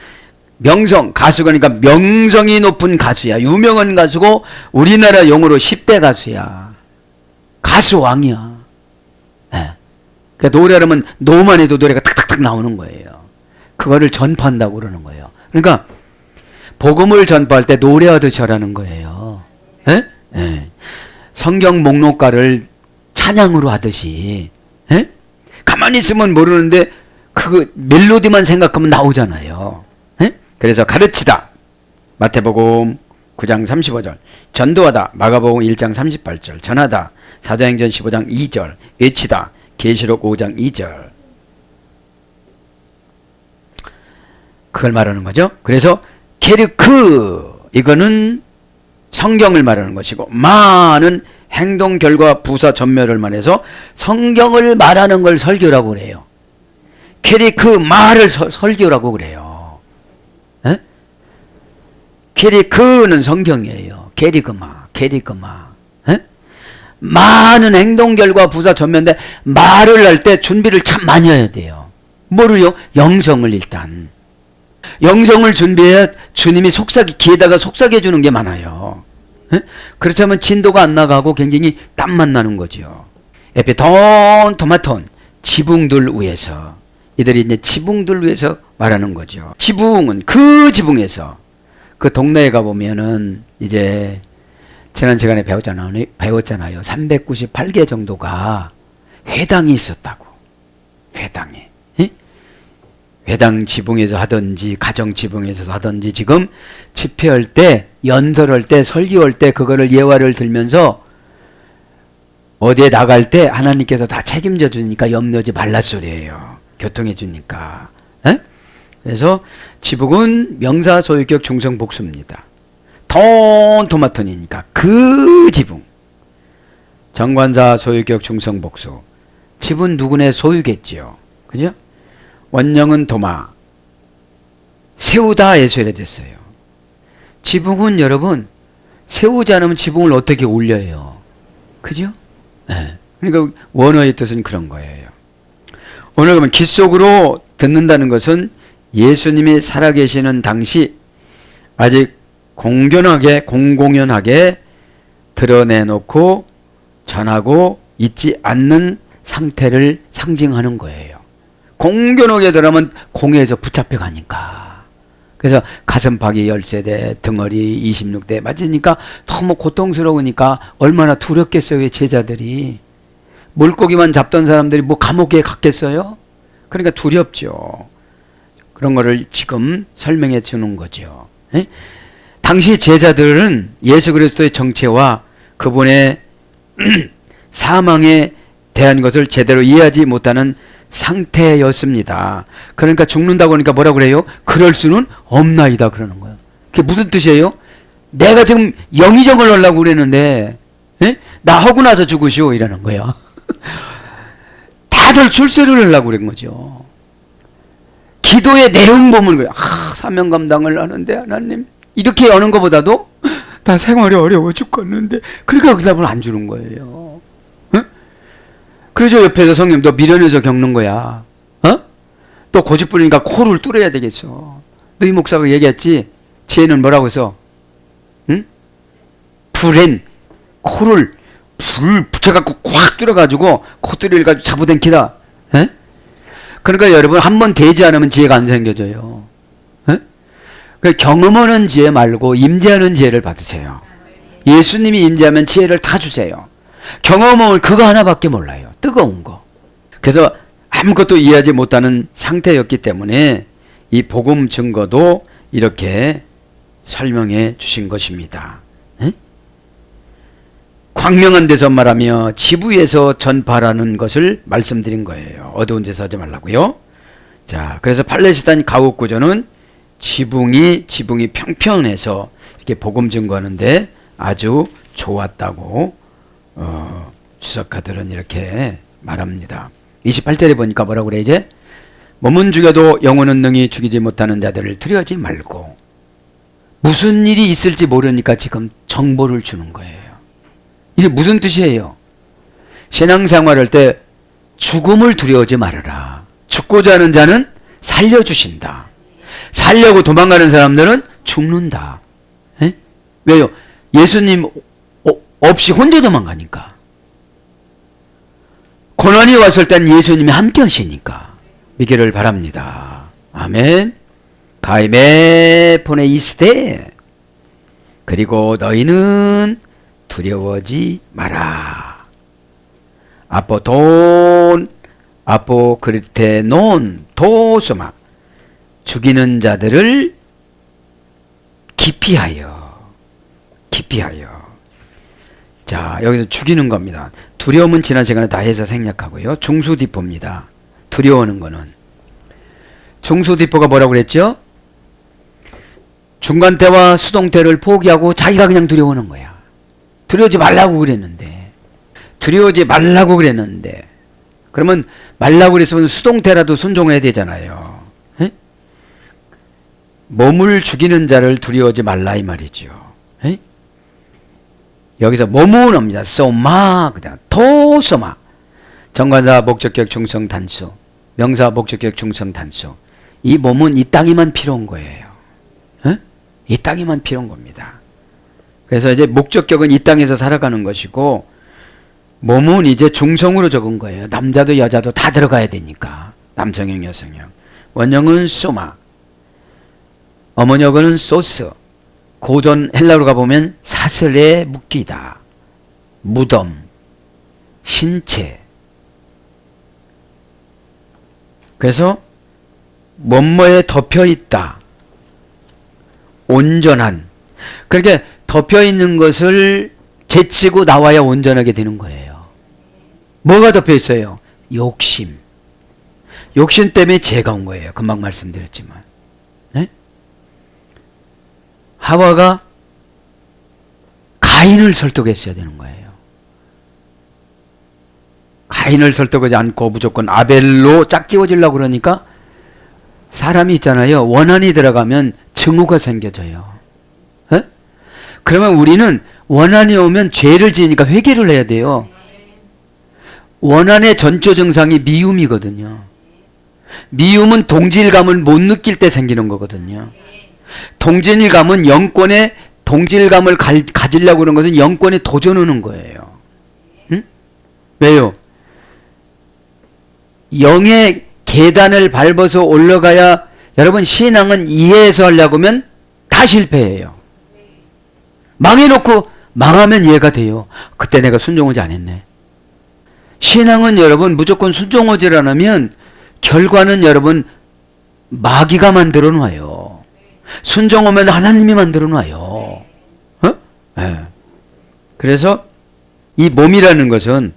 명성, 가수가 그러니까 명성이 높은 가수야. 유명한 가수고 우리나라 용어로 10대 가수야. 가수왕이야. 그러니까 노래하면 노만 해도 노래가 탁탁탁 나오는 거예요. 그거를 전파한다고 그러는 거예요. 그러니까 복음을 전파할 때 노래하듯이 하라는 거예요. 성경 목록가를 찬양으로 하듯이. 가만히 있으면 모르는데 그 멜로디만 생각하면 나오잖아요. 그래서 가르치다 마태복음 9장 35절, 전도하다 마가복음 1장 38절, 전하다 사도행전 15장 2절, 외치다 계시록 5장 2절. 그걸 말하는 거죠. 그래서 케르크 이거는 성경을 말하는 것이고 마는 행동 결과 부사 전멸을 말해서 성경을 말하는 걸 설교라고 그래요. 케르크 마를 설교라고 그래요. 케르크는 성경이에요. 케르크마. 마는 행동 결과 부사 전멸인데 말을 할 때 준비를 참 많이 해야 돼요. 뭐를요? 영성을 일단. 영성을 준비해야 주님이 귀에다가 속삭여 주는 게 많아요. 그렇다면 진도가 안 나가고 굉장히 땀만 나는 거죠. 에피톤 토마톤 지붕들 위에서 이들이 이제 지붕들 위해서 말하는 거죠. 지붕은 그 지붕에서 그 동네에 가보면은 이제 지난 시간에 배웠잖아요. 398개 정도가 회당이 있었다고. 회당이. 예? 회당 지붕에서 하든지 가정 지붕에서 하든지 지금 집회할 때, 연설할 때, 설교할 때 그거를 예화를 들면서 어디에 나갈 때 하나님께서 다 책임져 주니까 염려하지 말라 소리예요. 교통해 주니까. 에? 그래서 지붕은 명사 소유격 중성 복수입니다. 토마토니까 그 지붕. 정관사 소유격 중성 복수. 집은 누구네 소유겠지요. 그죠? 원형은 도마. 세우다 예수에 됐어요. 지붕은 여러분 세우지 않으면 지붕을 어떻게 올려요? 그죠? 네. 그러니까 원어의 뜻은 그런 거예요. 오늘 그러면 귀 속으로 듣는다는 것은 예수님이 살아계시는 당시 아직 공공연하게 드러내놓고 전하고 있지 않는 상태를 상징하는 거예요. 공견하게 들어가면 공에서 붙잡혀 가니까. 그래서 가슴팍이 10세대, 덩어리 26대 맞으니까 너무 고통스러우니까 얼마나 두렵겠어요, 제자들이. 물고기만 잡던 사람들이 뭐 감옥에 갔겠어요? 그러니까 두렵죠. 그런 거를 지금 설명해 주는 거죠. 에? 당시 제자들은 예수 그리스도의 정체와 그분의 사망에 대한 것을 제대로 이해하지 못하는 상태였습니다. 그러니까 죽는다고 하니까 뭐라고 그래요? 그럴 수는 없나이다 그러는 거예요. 그게 무슨 뜻이에요? 내가 지금 영의정을 하려고 그랬는데 에? 나 하고 나서 죽으시오 이러는 거예요. 다들 출세를 하려고 그런 거죠. 기도의 내용 보면 그래요. 사명 감당을 하는데 하나님 이렇게 여는 것보다도 나 생활이 어려워 죽겠는데 그러니까 그 답을 안 주는 거예요. 어? 그래서 옆에서 성님 너 미련해서 겪는 거야. 어? 또 고집 부리니까 코를 뚫어야 되겠어. 너희 목사가 얘기했지. 지혜는 뭐라고 해서 응? 불엔 코를 불 붙여갖고 꽉 뚫어가지고 코뚜리를 가지고 잡아당기다. 에? 그러니까 여러분 한 번 되지 않으면 지혜가 안 생겨져요. 에? 그러니까 경험하는 지혜 말고 임재하는 지혜를 받으세요. 예수님이 임재하면 지혜를 다 주세요. 경험은 그거 하나밖에 몰라요. 뜨거운 거. 그래서 아무것도 이해하지 못하는 상태였기 때문에 이 복음 증거도 이렇게 설명해 주신 것입니다. 에? 광명한 데서 말하며 지부에서 전파라는 것을 말씀드린 거예요. 어두운 데서 하지 말라고요. 자, 그래서 팔레스타인 가옥 구조는 지붕이 평평해서 이렇게 복음 증거하는데 아주 좋았다고 주석가들은 이렇게 말합니다. 28절에 보니까 뭐라고 그래 이제? 몸은 죽여도 영혼은 능히 죽이지 못하는 자들을 두려워하지 말고. 무슨 일이 있을지 모르니까 지금 정보를 주는 거예요. 이게 무슨 뜻이에요? 신앙생활할 때 죽음을 두려워하지 말아라. 죽고자 하는 자는 살려주신다. 살려고 도망가는 사람들은 죽는다. 에? 왜요? 예수님 없이 혼자 도망가니까. 고난이 왔을 땐 예수님이 함께 하시니까 믿기를 바랍니다. 아멘. 가이메폰에 있으되 그리고 너희는 두려워하지 마라. 아포크리테논 도소마 죽이는 자들을 기피하여. 자, 여기서 죽이는 겁니다. 두려움은 지난 시간에 다 해서 생략하고요. 중수디포입니다. 두려워하는 거는. 중수디포가 뭐라고 그랬죠? 중간태와 수동태를 포기하고 자기가 그냥 두려워하는 거야. 두려워하지 말라고 그랬는데. 그러면 말라고 그랬으면 수동태라도 순종해야 되잖아요. 에? 몸을 죽이는 자를 두려워하지 말라 이 말이죠. 에? 여기서 몸은 옵니다. 소마 그냥 토소마. 정관사 목적격 중성 단수, 명사 목적격 중성 단수. 이 몸은 이 땅에만 필요한 거예요. 에? 이 땅에만 필요한 겁니다. 그래서 이제 목적격은 이 땅에서 살아가는 것이고 몸은 이제 중성으로 적은 거예요. 남자도 여자도 다 들어가야 되니까. 남성형, 여성형. 원형은 소마, 어머니어는 소스. 고전 헬라어로 가보면 사슬에 묶이다, 무덤, 신체. 그래서 뭐뭐에 덮여 있다, 온전한. 그렇게 덮여 있는 것을 제치고 나와야 온전하게 되는 거예요. 뭐가 덮여 있어요? 욕심. 욕심 때문에 죄가 온 거예요. 금방 말씀드렸지만. 네? 하와가 가인을 설득했어야 되는 거예요. 가인을 설득하지 않고 무조건 아벨로 짝지워지려고 그러니까, 사람이 있잖아요. 원한이 들어가면 증오가 생겨져요. 에? 그러면 우리는 원한이 오면 죄를 지으니까 회개를 해야 돼요. 원한의 전조 증상이 미움이거든요. 미움은 동질감을 못 느낄 때 생기는 거거든요. 동질감은 영권의 동질감을 가지려고 그런 것은 영권에 도전하는 거예요. 응? 왜요? 영의 계단을 밟아서 올라가야, 여러분 신앙은 이해해서 하려고 하면 다 실패해요. 망해놓고 망하면 이해가 돼요. 그때 내가 순종하지 않았네. 신앙은 여러분 무조건 순종하지 않으면 결과는 여러분 마귀가 만들어 놔요. 순종하면 하나님이 만들어 놔요. 네. 그래서 이 몸이라는 것은,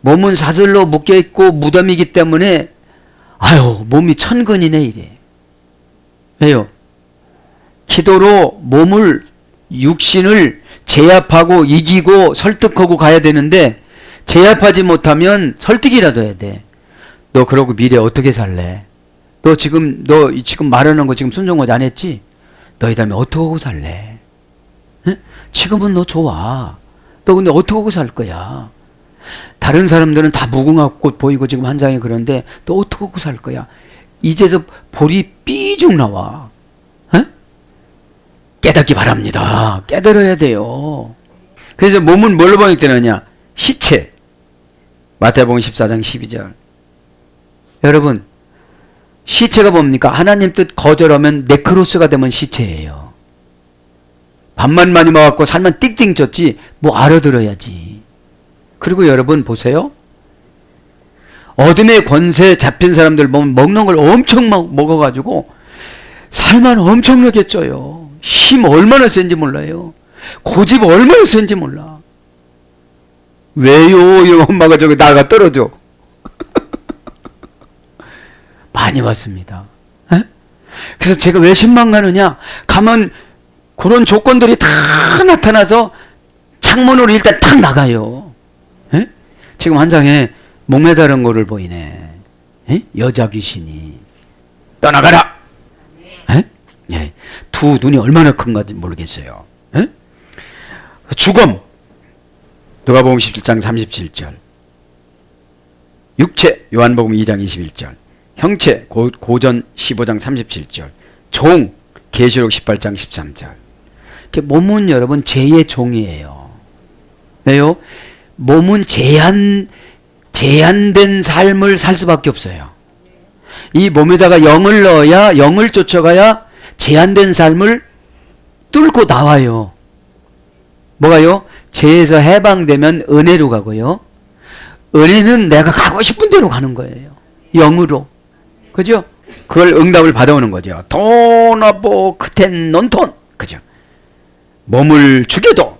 몸은 사슬로 묶여있고 무덤이기 때문에 아유 몸이 천근이네 이래. 왜요? 기도로 몸을, 육신을 제압하고 이기고 설득하고 가야 되는데, 제압하지 못하면 설득이라도 해야 돼. 너 그러고 미래 어떻게 살래? 너 지금 말하는 거 지금 순종하지 안 했지? 너 이 다음에 어떻게 하고 살래? 에? 지금은 너 좋아. 너 근데 어떻게 하고 살 거야? 다른 사람들은 다 무궁화 꽃 보이고 지금 한장에 그런데 너 어떻게 하고 살 거야? 이제서 볼이 삐죽 나와. 에? 깨닫기 바랍니다. 깨달아야 돼요. 그래서 몸은 뭘로 번역되느냐? 시체. 마태복음 14장 12절. 여러분, 시체가 뭡니까? 하나님 뜻 거절하면 네크로스가 되면 시체예요. 밥만 많이 먹었고 살만 띵띵 쪘지 뭐 알아들어야지. 그리고 여러분 보세요. 어둠의 권세 잡힌 사람들 보면 먹는 걸 엄청 먹어가지고 살만 엄청나게 쪄요. 힘 얼마나 센지 몰라요. 고집 얼마나 센지 몰라. 왜요? 이 엄마가 저기 나가 떨어져. 많이 왔습니다. 에? 그래서 제가 왜 신망 가느냐? 가면 그런 조건들이 다 나타나서 창문으로 일단 탁 나가요. 에? 지금 한 장에 목매다른 거를 보이네. 에? 여자 귀신이 떠나가라. 에? 예. 두 눈이 얼마나 큰가 모르겠어요. 에? 죽음. 누가복음 17장 37절. 육체 요한복음 2장 21절. 형체 고전 15장 37절. 종 계시록 18장 13절. 몸은 여러분 죄의 종이에요. 왜요? 몸은 제한된 삶을 살 수밖에 없어요. 이 몸에다가 영을 넣어야, 영을 쫓아가야 제한된 삶을 뚫고 나와요. 뭐가요? 죄에서 해방되면 은혜로 가고요. 은혜는 내가 가고 싶은 대로 가는 거예요. 영으로. 그죠? 그걸 응답을 받아오는 거죠. 돈어보 크텐 논톤. 그죠? 몸을 죽여도,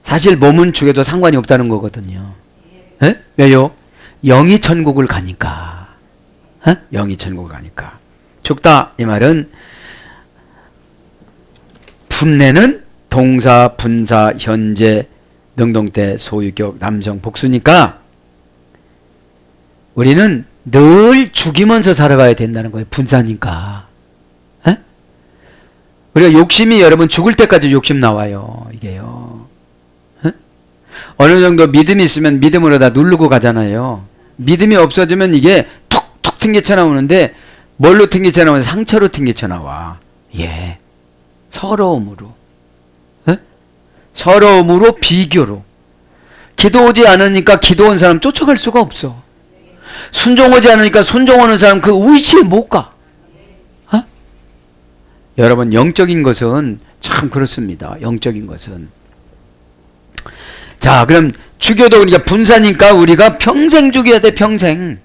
사실 몸은 죽여도 상관이 없다는 거거든요. 에? 왜요? 영이 천국을 가니까. 에? 영이 천국을 가니까. 죽다 이 말은 분내는 동사, 분사, 현재, 능동태, 소유격, 남성, 복수니까 우리는 늘 죽이면서 살아가야 된다는 거예요. 분사니까. 에? 우리가 욕심이 여러분 죽을 때까지 욕심 나와요. 이게요. 에? 어느 정도 믿음이 있으면 믿음으로 다 누르고 가잖아요. 믿음이 없어지면 이게 툭툭 튕겨쳐 나오는데, 뭘로 튕겨쳐 나오면 상처로 튕겨쳐 나와. 예. 서러움으로. 에? 서러움으로, 비교로. 기도 오지 않으니까 기도 온 사람 쫓아갈 수가 없어. 순종하지 않으니까 순종하는 사람 그 위치에 못 가. 어? 여러분, 영적인 것은 참 그렇습니다. 영적인 것은. 자, 그럼 죽여도 그러니까 분사니까 우리가 평생 죽여야 돼. 평생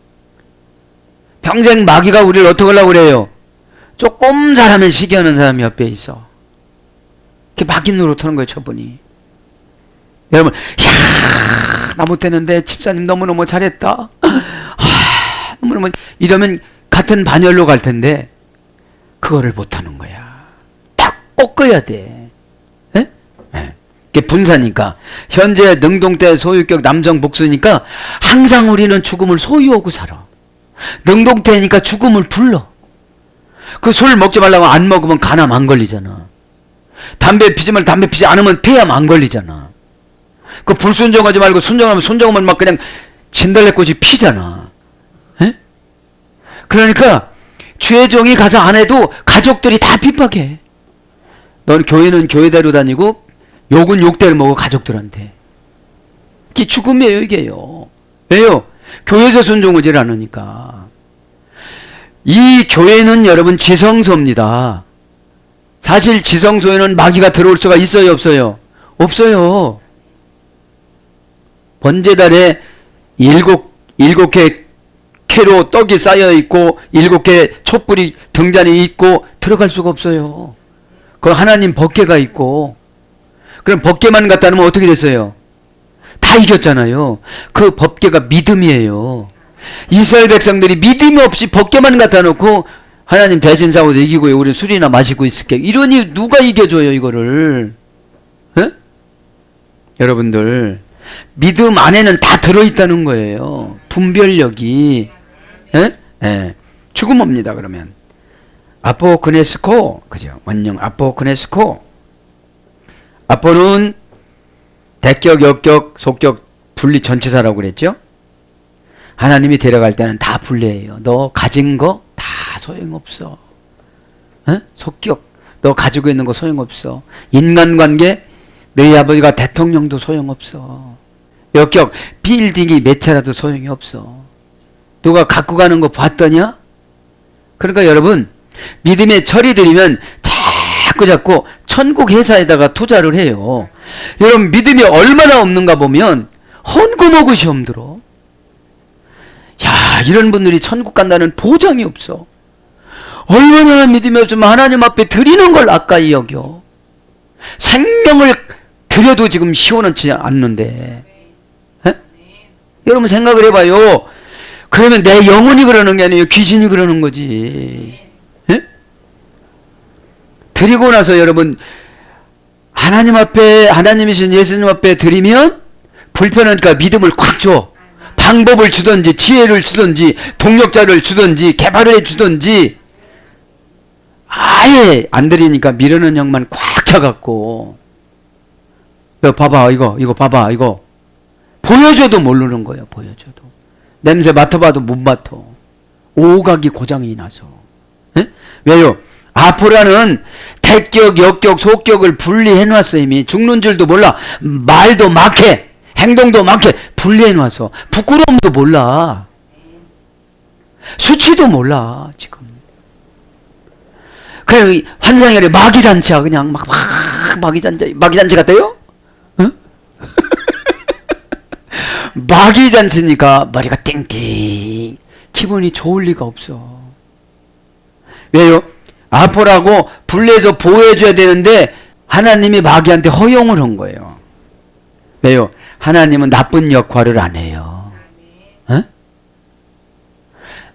마귀가 우리를 어떻게 하려고 그래요? 조금 잘하면 시기하는 사람이 옆에 있어. 이렇게 마귀 노릇하는 거예요. 저분이. 여러분, 야, 나 못했는데 집사님 너무너무 잘했다. 너무너무 이러면 같은 반열로 갈 텐데 그거를 못하는 거야. 딱 꺾어야 돼. 예? 예. 그게 분사니까. 현재 능동태 소유격 남성 복수니까 항상 우리는 죽음을 소유하고 살아. 능동태니까 죽음을 불러. 그 술 먹지 말라고 안 먹으면 간암 안 걸리잖아. 담배 피지 말고 담배 피지 않으면 폐암 안 걸리잖아. 그 불순종하지 말고 순종하면 막 그냥 진달래꽃이 피잖아. 에? 그러니까 주의 종이 가서 안 해도 가족들이 다 핍박해. 넌 교회는 교회대로 다니고 욕은 욕대로 먹어 가족들한테. 이게 죽음이에요 이게요. 왜요? 교회에서 순종하지 않으니까. 이 교회는 여러분 지성소입니다. 사실 지성소에는 마귀가 들어올 수가 있어요 없어요? 없어요. 번제달에 일곱 개 캐로 떡이 쌓여 있고 7개 촛불이 등잔에 있고 들어갈 수가 없어요. 그 하나님 법궤가 있고. 그럼 법궤만 갖다 놓으면 어떻게 됐어요? 다 이겼잖아요. 그 법궤가 믿음이에요. 이스라엘 백성들이 믿음이 없이 법궤만 갖다 놓고 하나님 대신 싸워서 이기고요. 우리 술이나 마시고 있을게. 이러니 누가 이겨줘요 이거를? 에? 여러분들 믿음 안에는 다 들어있다는 거예요. 분별력이. 에? 에. 죽음입니다. 그러면 아포크네스코, 그죠? 원형 아포크네스코. 아포는 대격, 역격, 속격, 분리 전치사라고 그랬죠? 하나님이 데려갈 때는 다 분리해요. 너 가진 거 다 소용없어. 에? 속격, 너 가지고 있는 거 소용없어. 인간관계, 너희 아버지가 대통령도 소용없어. 역격, 빌딩이 몇 채라도 소용이 없어. 누가 갖고 가는 거 봤더냐? 그러니까 여러분, 믿음의 철이 들이면 자꾸 천국 회사에다가 투자를 해요. 여러분, 믿음이 얼마나 없는가 보면 헌금하고 시험 들어. 야, 이런 분들이 천국 간다는 보장이 없어. 얼마나 믿음이 없으면 하나님 앞에 드리는 걸 아까이 여겨. 생명을 드려도 지금 시원하지 않는데. 에? 여러분 생각을 해봐요. 그러면 내 영혼이 그러는 게 아니에요. 귀신이 그러는 거지. 에? 드리고 나서 여러분 하나님 앞에, 하나님이신 예수님 앞에 드리면 불편하니까 믿음을 콱 줘. 방법을 주든지 지혜를 주든지 동력자를 주든지 개발해 주든지. 아예 안 드리니까 미루는 형만 꽉 차갖고, 야, 봐봐 이거 봐봐 이거 보여줘도 모르는 거예요. 보여줘도 냄새 맡아봐도 못 맡아. 오각이 고장이 나서. 에? 왜요? 아포라는 대격, 역격, 속격을 분리해놨어. 이미 죽는 줄도 몰라. 말도 막해, 행동도 막해. 분리해놔서 부끄러움도 몰라, 수치도 몰라. 지금 그래 환상이 아니라 마귀잔치야. 그냥 막 마귀잔치 같아요? 응? 마귀잔치니까 머리가 띵띵 기분이 좋을 리가 없어. 왜요? 아포라고 분리해서 보호해줘야 되는데 하나님이 마귀한테 허용을 한 거예요. 왜요? 하나님은 나쁜 역할을 안 해요. 어?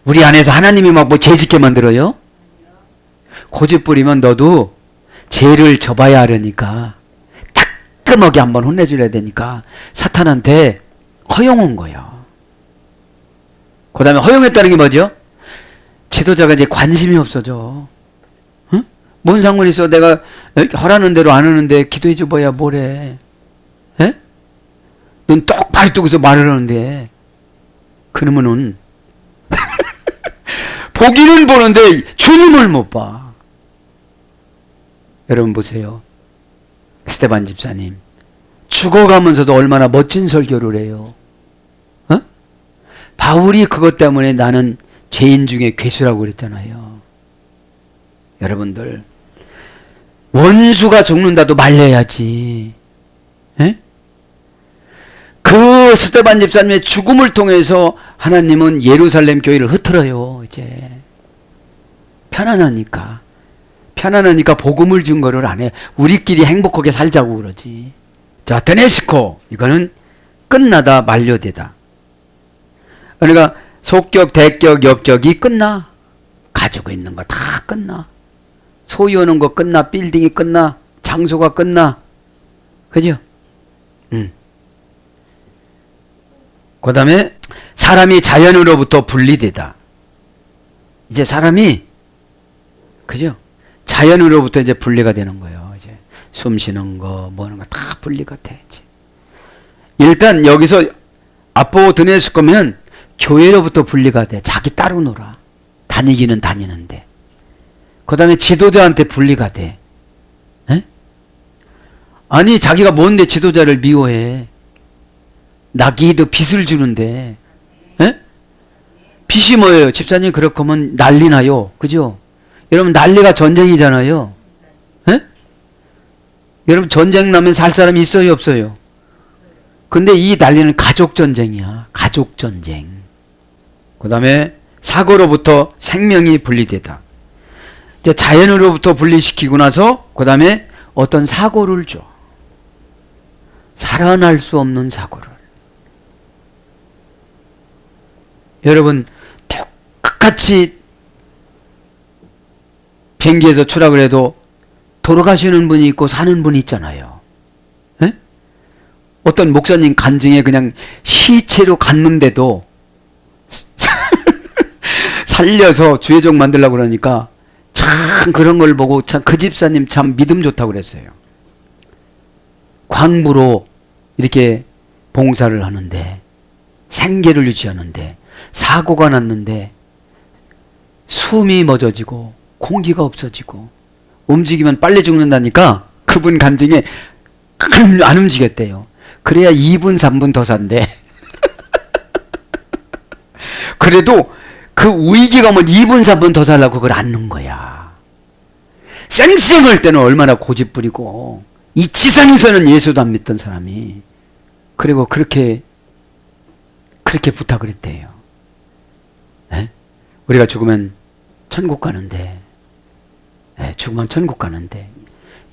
우리 안에서 하나님이 막 뭐 죄짓게 만들어요? 고집 부리면 너도 죄를 져봐야 하려니까 따끔하게 한번 혼내줘야 되니까 사탄한테 허용한 거예요. 그 다음에 허용했다는 게 뭐죠? 지도자가 이제 관심이 없어져. 응? 뭔 상관이 있어? 내가 하라는 대로 안 하는데 기도해 줘봐야 뭐래. 에? 넌 똑바로 뜨고서 말을 하는데 그러면은 보기는 보는데 주님을 못 봐. 여러분 보세요. 스테반 집사님 죽어가면서도 얼마나 멋진 설교를 해요. 어? 바울이 그것 때문에 나는 죄인 중에 괴수라고 그랬잖아요. 여러분들, 원수가 죽는다도 말려야지. 에? 그 스데반 집사님의 죽음을 통해서 하나님은 예루살렘 교회를 흐트러요. 이제 편안하니까 복음을 증거를 안 해. 우리끼리 행복하게 살자고 그러지. 자, 드네스코, 이거는 끝나다, 만료되다. 그러니까 속격, 대격, 역격이 끝나. 가지고 있는 거 다 끝나. 소유하는 거 끝나. 빌딩이 끝나. 장소가 끝나. 그죠? 그 다음에 사람이 자연으로부터 분리되다. 이제 사람이, 그죠? 자연으로부터 이제 분리가 되는 거예요. 이제 숨 쉬는 거, 뭐 하는 거 다 분리가 돼. 이제. 일단 여기서 아포드네스코면 교회로부터 분리가 돼. 자기 따로 놀아. 다니기는 다니는데. 그 다음에 지도자한테 분리가 돼. 에? 아니, 자기가 뭔데 지도자를 미워해. 나기도 빚을 주는데. 에? 빚이 뭐예요? 집사님 그렇게 하면 난리 나요. 그죠? 여러분, 난리가 전쟁이잖아요. 에? 여러분, 전쟁 나면 살 사람이 있어요, 없어요? 근데 이 난리는 가족전쟁이야. 가족전쟁. 그 다음에 사고로부터 생명이 분리되다. 이제 자연으로부터 분리시키고 나서 그 다음에 어떤 사고를 줘. 살아날 수 없는 사고를. 여러분, 똑같이 비행기에서 추락을 해도 돌아가시는 분이 있고 사는 분이 있잖아요. 에? 어떤 목사님 간증에 그냥 시체로 갔는데도 살려서 주의종 만들려고 그러니까 참 그런 걸 보고 참 그 집사님 참 믿음 좋다고 그랬어요. 광부로 이렇게 봉사를 하는데, 생계를 유지하는데 사고가 났는데 숨이 멎어지고 공기가 없어지고 움직이면 빨리 죽는다니까 그분 간증에 안 움직였대요. 그래야 2분 3분 더 산대. 그래도 그 위기가 오면 2분 3분 더 살라고 그걸 안는 거야. 쌩쌩할 때는 얼마나 고집부리고, 이 지상에서는 예수도 안 믿던 사람이 그리고 그렇게 부탁을 했대요. 에? 우리가 죽으면 천국 가는데, 죽으면 천국 가는데,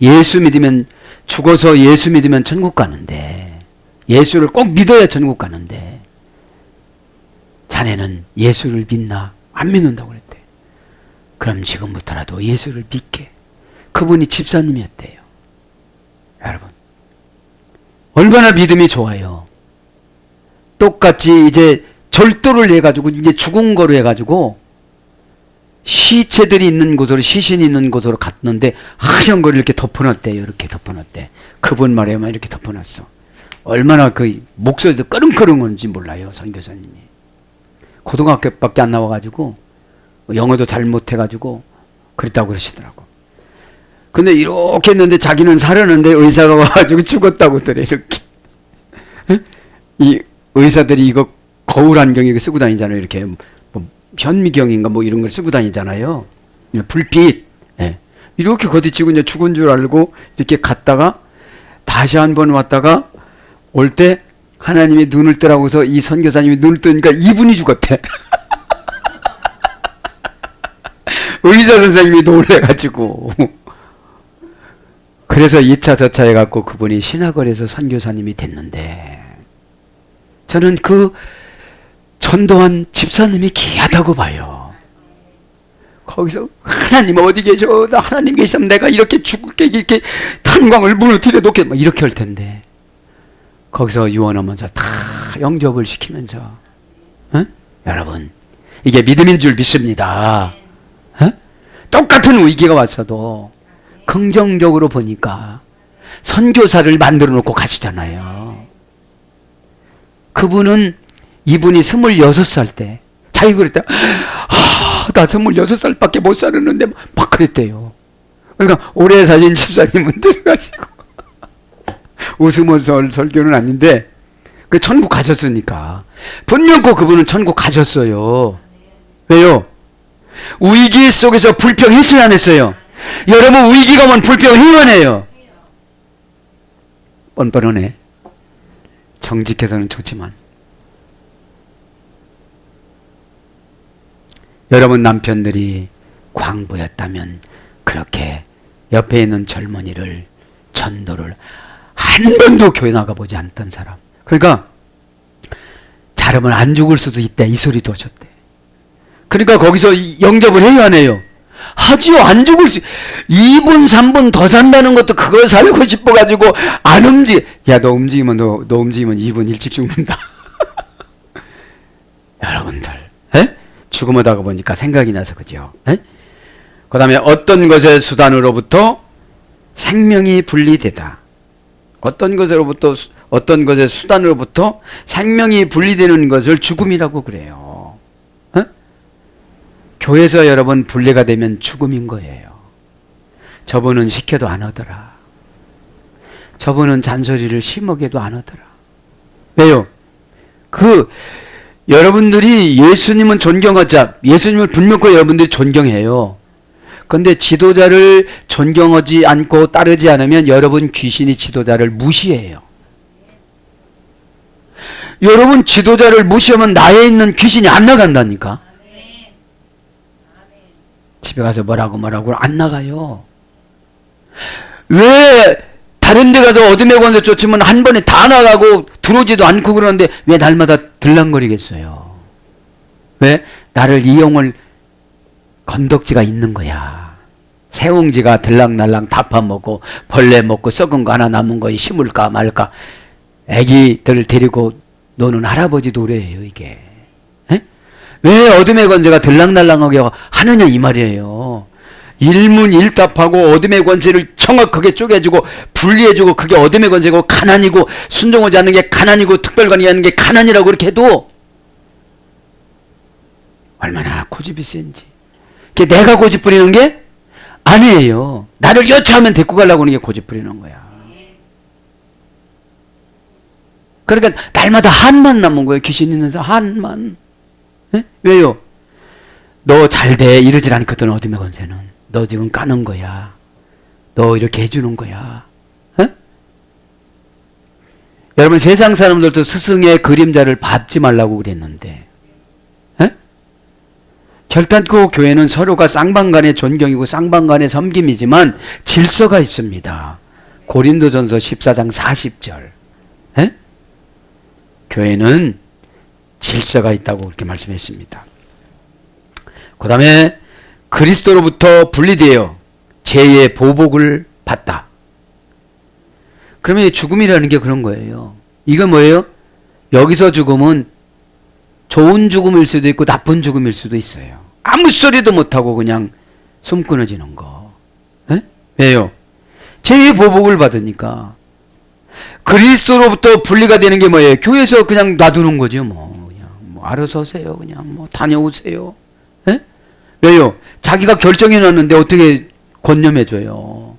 예수 믿으면, 죽어서 예수 믿으면 천국 가는데, 예수를 꼭 믿어야 천국 가는데, 자네는 예수를 믿나? 안 믿는다고 그랬대. 그럼 지금부터라도 예수를 믿게. 그분이 집사님이었대요. 여러분, 얼마나 믿음이 좋아요. 똑같이 이제 절도를 해가지고, 이제 죽은 거로 해가지고, 시체들이 있는 곳으로, 시신이 있는 곳으로 갔는데, 하얀 거를 이렇게 덮어놨대요. 이렇게 덮어놨대. 그분 말에만 이렇게 덮어놨어. 얼마나 그 목소리도 끄릉끄릉한지 몰라요, 선교사님이. 고등학교밖에 안 나와가지고, 영어도 잘 못해가지고, 그랬다고 그러시더라고. 근데 이렇게 했는데 자기는 살았는데 의사가 와가지고 죽었다고 그래, 이렇게. 이 의사들이 이거 거울 안경 이거 쓰고 다니잖아요. 이렇게 뭐 현미경인가 뭐 이런 걸 쓰고 다니잖아요. 불빛. 예. 이렇게 거듭치고 이제 죽은 줄 알고 이렇게 갔다가 다시 한번 왔다가 올 때 하나님이 눈을 뜨라고서 이 선교사님이 눈을 뜨니까 이분이 죽었대. 의사 선생님이 놀래가지고. 그래서 2차 저차 해갖고 그분이 신학원에서 선교사님이 됐는데, 저는 그 전도한 집사님이 귀하다고 봐요. 거기서 하나님 어디 계셔? 나 하나님 계시면 내가 이렇게 죽을게, 이렇게 탄광을 무너뜨려 놓게, 막 이렇게 할 텐데, 거기서 유언하면서 다 영접을 시키면서, 어? 여러분, 이게 믿음인 줄 믿습니다. 어? 똑같은 위기가 왔어도 긍정적으로 보니까 선교사를 만들어 놓고 가시잖아요. 그분은, 이분이 26살 때 자기가 그랬대. 나 26살밖에 못 살았는데 막 그랬대요. 그러니까 오래 사신 집사님은 들어가시고 웃으면서 설교는 아닌데 그 천국 가셨으니까 분명코 그분은 천국 가셨어요. 왜요? 위기 속에서 불평했어요, 안 했어요? 여러분 위기가 오면 불평해야 해요. 뻔뻔하네. 정직해서는 좋지만. 여러분 남편들이 광부였다면 그렇게 옆에 있는 젊은이를 전도를 한 번도 교회 나가보지 않던 사람. 그러니까 잘하면 안 죽을 수도 있대, 이 소리도 하셨대. 그러니까 거기서 영접을 해야 하네요. 하지요. 안 죽을 수 2분 3분 더 산다는 것도 그걸 살고 싶어가지고 안 야, 너 움직이면 2분 일찍 죽는다. 여러분들, 에? 죽음하다가 보니까 생각이 나서 그죠? 그 다음에 어떤 것의 수단으로부터 생명이 분리되다. 어떤 것의 수단으로부터 생명이 분리되는 것을 죽음이라고 그래요. 교회에서 여러분 분리가 되면 죽음인 거예요. 저분은 시켜도 안 하더라. 저분은 잔소리를 심하게도 안 하더라. 왜요? 여러분들이 예수님은 존경하자. 예수님을 분명히 여러분들이 존경해요. 그런데 지도자를 존경하지 않고 따르지 않으면 여러분 귀신이 지도자를 무시해요. 여러분 지도자를 무시하면 나에 있는 귀신이 안 나간다니까. 집에 가서 뭐라고 안 나가요. 왜 다른 데 가서 어둠의 권세 쫓으면 한 번에 다 나가고 들어오지도 않고 그러는데 왜 날마다 들락거리겠어요? 왜? 나를 이용을 건덕지가 있는 거야. 새옹지가 들락날락 다 파먹고 벌레 먹고 썩은 거 하나 남은 거에 심을까 말까. 애기들 데리고 노는 할아버지 노래예요 이게. 왜 어둠의 권세가 들락날락하게 하느냐 이 말이에요. 일문일답하고 어둠의 권세를 정확하게 쪼개주고 분리해주고 그게 어둠의 권세고 가난이고 순종하지 않는 게 가난이고 특별관리하는 게 가난이라고 그렇게 해도 얼마나 고집이 센지. 그게 내가 고집 부리는 게 아니에요. 나를 여차하면 데리고 가려고 하는 게 고집 부리는 거야. 그러니까 날마다 한만 남은 거예요. 귀신 있는 사람 한만. 네? 왜요? 너 잘 돼 이러질 않거든. 어둠의 권세는 너 지금 까는 거야. 너 이렇게 해주는 거야. 에? 여러분 세상 사람들도 스승의 그림자를 밟지 말라고 그랬는데 에? 결단코 교회는 서로가 쌍방간의 존경이고 쌍방간의 섬김이지만 질서가 있습니다. 고린도전서 14장 40절 에? 교회는 질서가 있다고 그렇게 말씀했습니다. 그 다음에 그리스도로부터 분리되어 죄의 보복을 받다. 그러면 죽음이라는 게 그런 거예요. 이건 뭐예요? 여기서 죽음은 좋은 죽음일 수도 있고 나쁜 죽음일 수도 있어요. 아무 소리도 못하고 그냥 숨 끊어지는 거. 에? 왜요? 죄의 보복을 받으니까. 그리스도로부터 분리가 되는 게 뭐예요? 교회에서 그냥 놔두는 거죠. 알아서 하세요. 그냥 다녀오세요. 에? 왜요? 자기가 결정해 놨는데 어떻게 권념해줘요?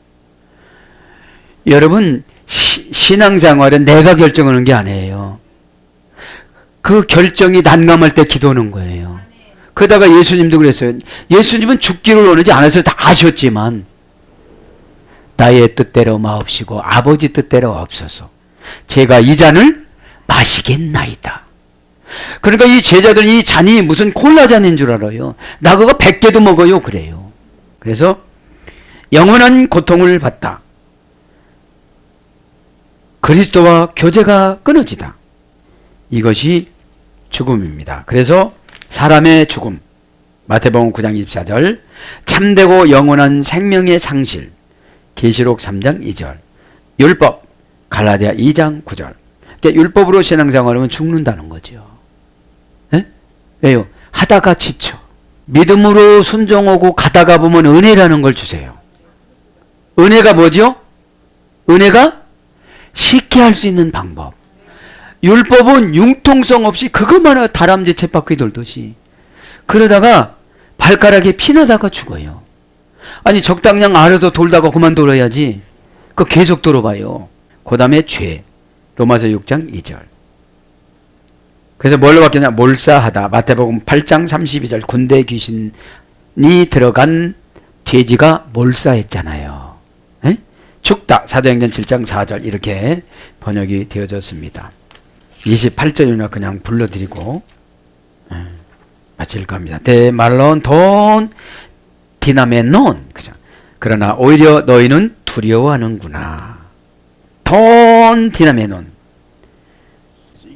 여러분 신앙생활은 내가 결정하는 게 아니에요. 그 결정이 난감할 때 기도하는 거예요. 그러다가 예수님도 그랬어요. 예수님은 죽기를 원하지 않아서 다 아셨지만 나의 뜻대로 마옵시고 아버지 뜻대로 없어서 제가 이 잔을 마시겠나이다. 그러니까 이 제자들은 이 잔이 무슨 콜라 잔인 줄 알아요. 나 그거 100개도 먹어요. 그래요. 그래서 영원한 고통을 받다. 그리스도와 교제가 끊어지다. 이것이 죽음입니다. 그래서 사람의 죽음 마태복음 9장 24절 참되고 영원한 생명의 상실 계시록 3장 2절 율법 갈라디아 2장 9절 그러니까 율법으로 신앙생활하면 죽는다는 거죠. 에? 왜요? 하다가 지쳐 믿음으로 순종하고 가다가 보면 은혜라는 걸 주세요. 은혜가 뭐죠? 은혜가 쉽게 할 수 있는 방법. 율법은 융통성 없이 그것만 다람쥐 쳇바퀴 돌듯이 그러다가 발가락에 피나다가 죽어요. 아니 적당량 알아서 돌다가 그만 돌아야지. 그거 계속 돌아봐요. 그 다음에 죄 로마서 6장 2절 그래서 뭘로 바뀌냐? 몰사하다. 마태복음 8장 32절 군대 귀신이 들어간 돼지가 몰사했잖아요. 에? 죽다. 사도행전 7장 4절 이렇게 번역이 되어졌습니다. 28절이나 그냥 불러드리고 마칠 겁니다. 데말론 돈 디나메논. 그죠? 그러나 오히려 너희는 두려워하는구나. 돈 디나메논.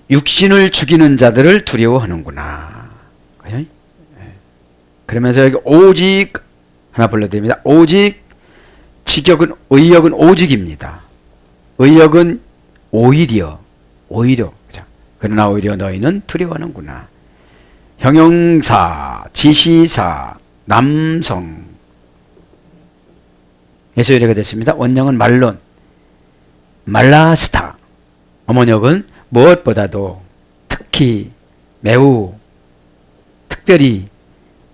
육신을 죽이는 자들을 두려워하는구나. 그죠? 그러면서 여기 오직 하나 불러드립니다. 오직 직역은 의역은 오직입니다. 의역은 오히려 그죠? 그러나 오히려 너희는 두려워하는구나. 형용사, 지시사, 남성 에서 이래가 됐습니다. 원형은 말론, 말라스타. 어머역은 무엇보다도 특히 매우 특별히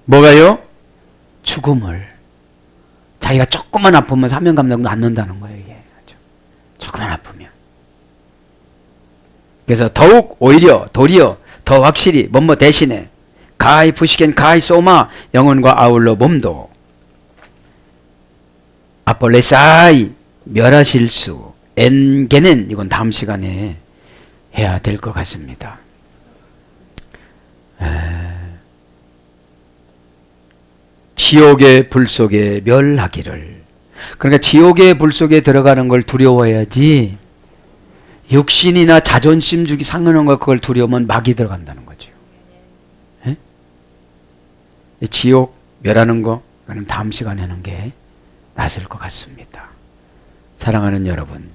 뭐가요? 죽음을. 자기가 조금만 아프면 사명 감당도 않는다는 거예요. 이게. 조금만 아프면. 그래서 더욱 오히려 도리어 더 확실히 뭐뭐 대신에 가히 부시겐 가히 소마 영혼과 아울러 몸도 아폴레사이 멸하실 수 엔게넨 이건 다음 시간에 해야 될 것 같습니다. 지옥의 불 속에 멸하기를. 그러니까 지옥의 불 속에 들어가는 걸 두려워해야지 육신이나 자존심 주기 상하는 걸 그걸 두려우면 막이 들어간다는 거죠. 에? 지옥 멸하는 거 그럼 다음 시간에 하는 게 낫을 것 같습니다. 사랑하는 여러분,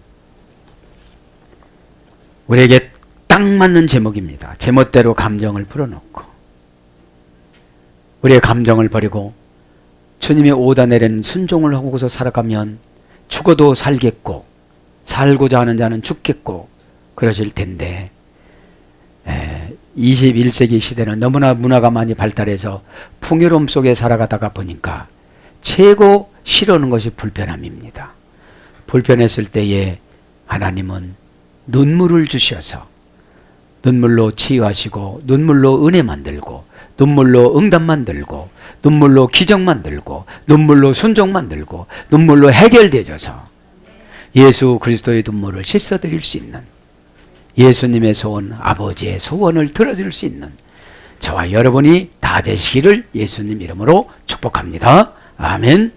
우리에게 딱 맞는 제목입니다. 제멋대로 감정을 풀어놓고 우리의 감정을 버리고 주님의 오다 내리는 순종을 하고서 살아가면 죽어도 살겠고 살고자 하는 자는 죽겠고 그러실 텐데 21세기 시대는 너무나 문화가 많이 발달해서 풍요로움 속에 살아가다가 보니까 최고 싫어하는 것이 불편함입니다. 불편했을 때에 하나님은 눈물을 주셔서 눈물로 치유하시고 눈물로 은혜 만들고 눈물로 응답 만들고 눈물로 기적 만들고 눈물로 순종 만들고 눈물로 해결되어져서 예수 그리스도의 눈물을 씻어드릴 수 있는 예수님의 소원, 아버지의 소원을 들어줄 수 있는 저와 여러분이 다 되시기를 예수님 이름으로 축복합니다. 아멘.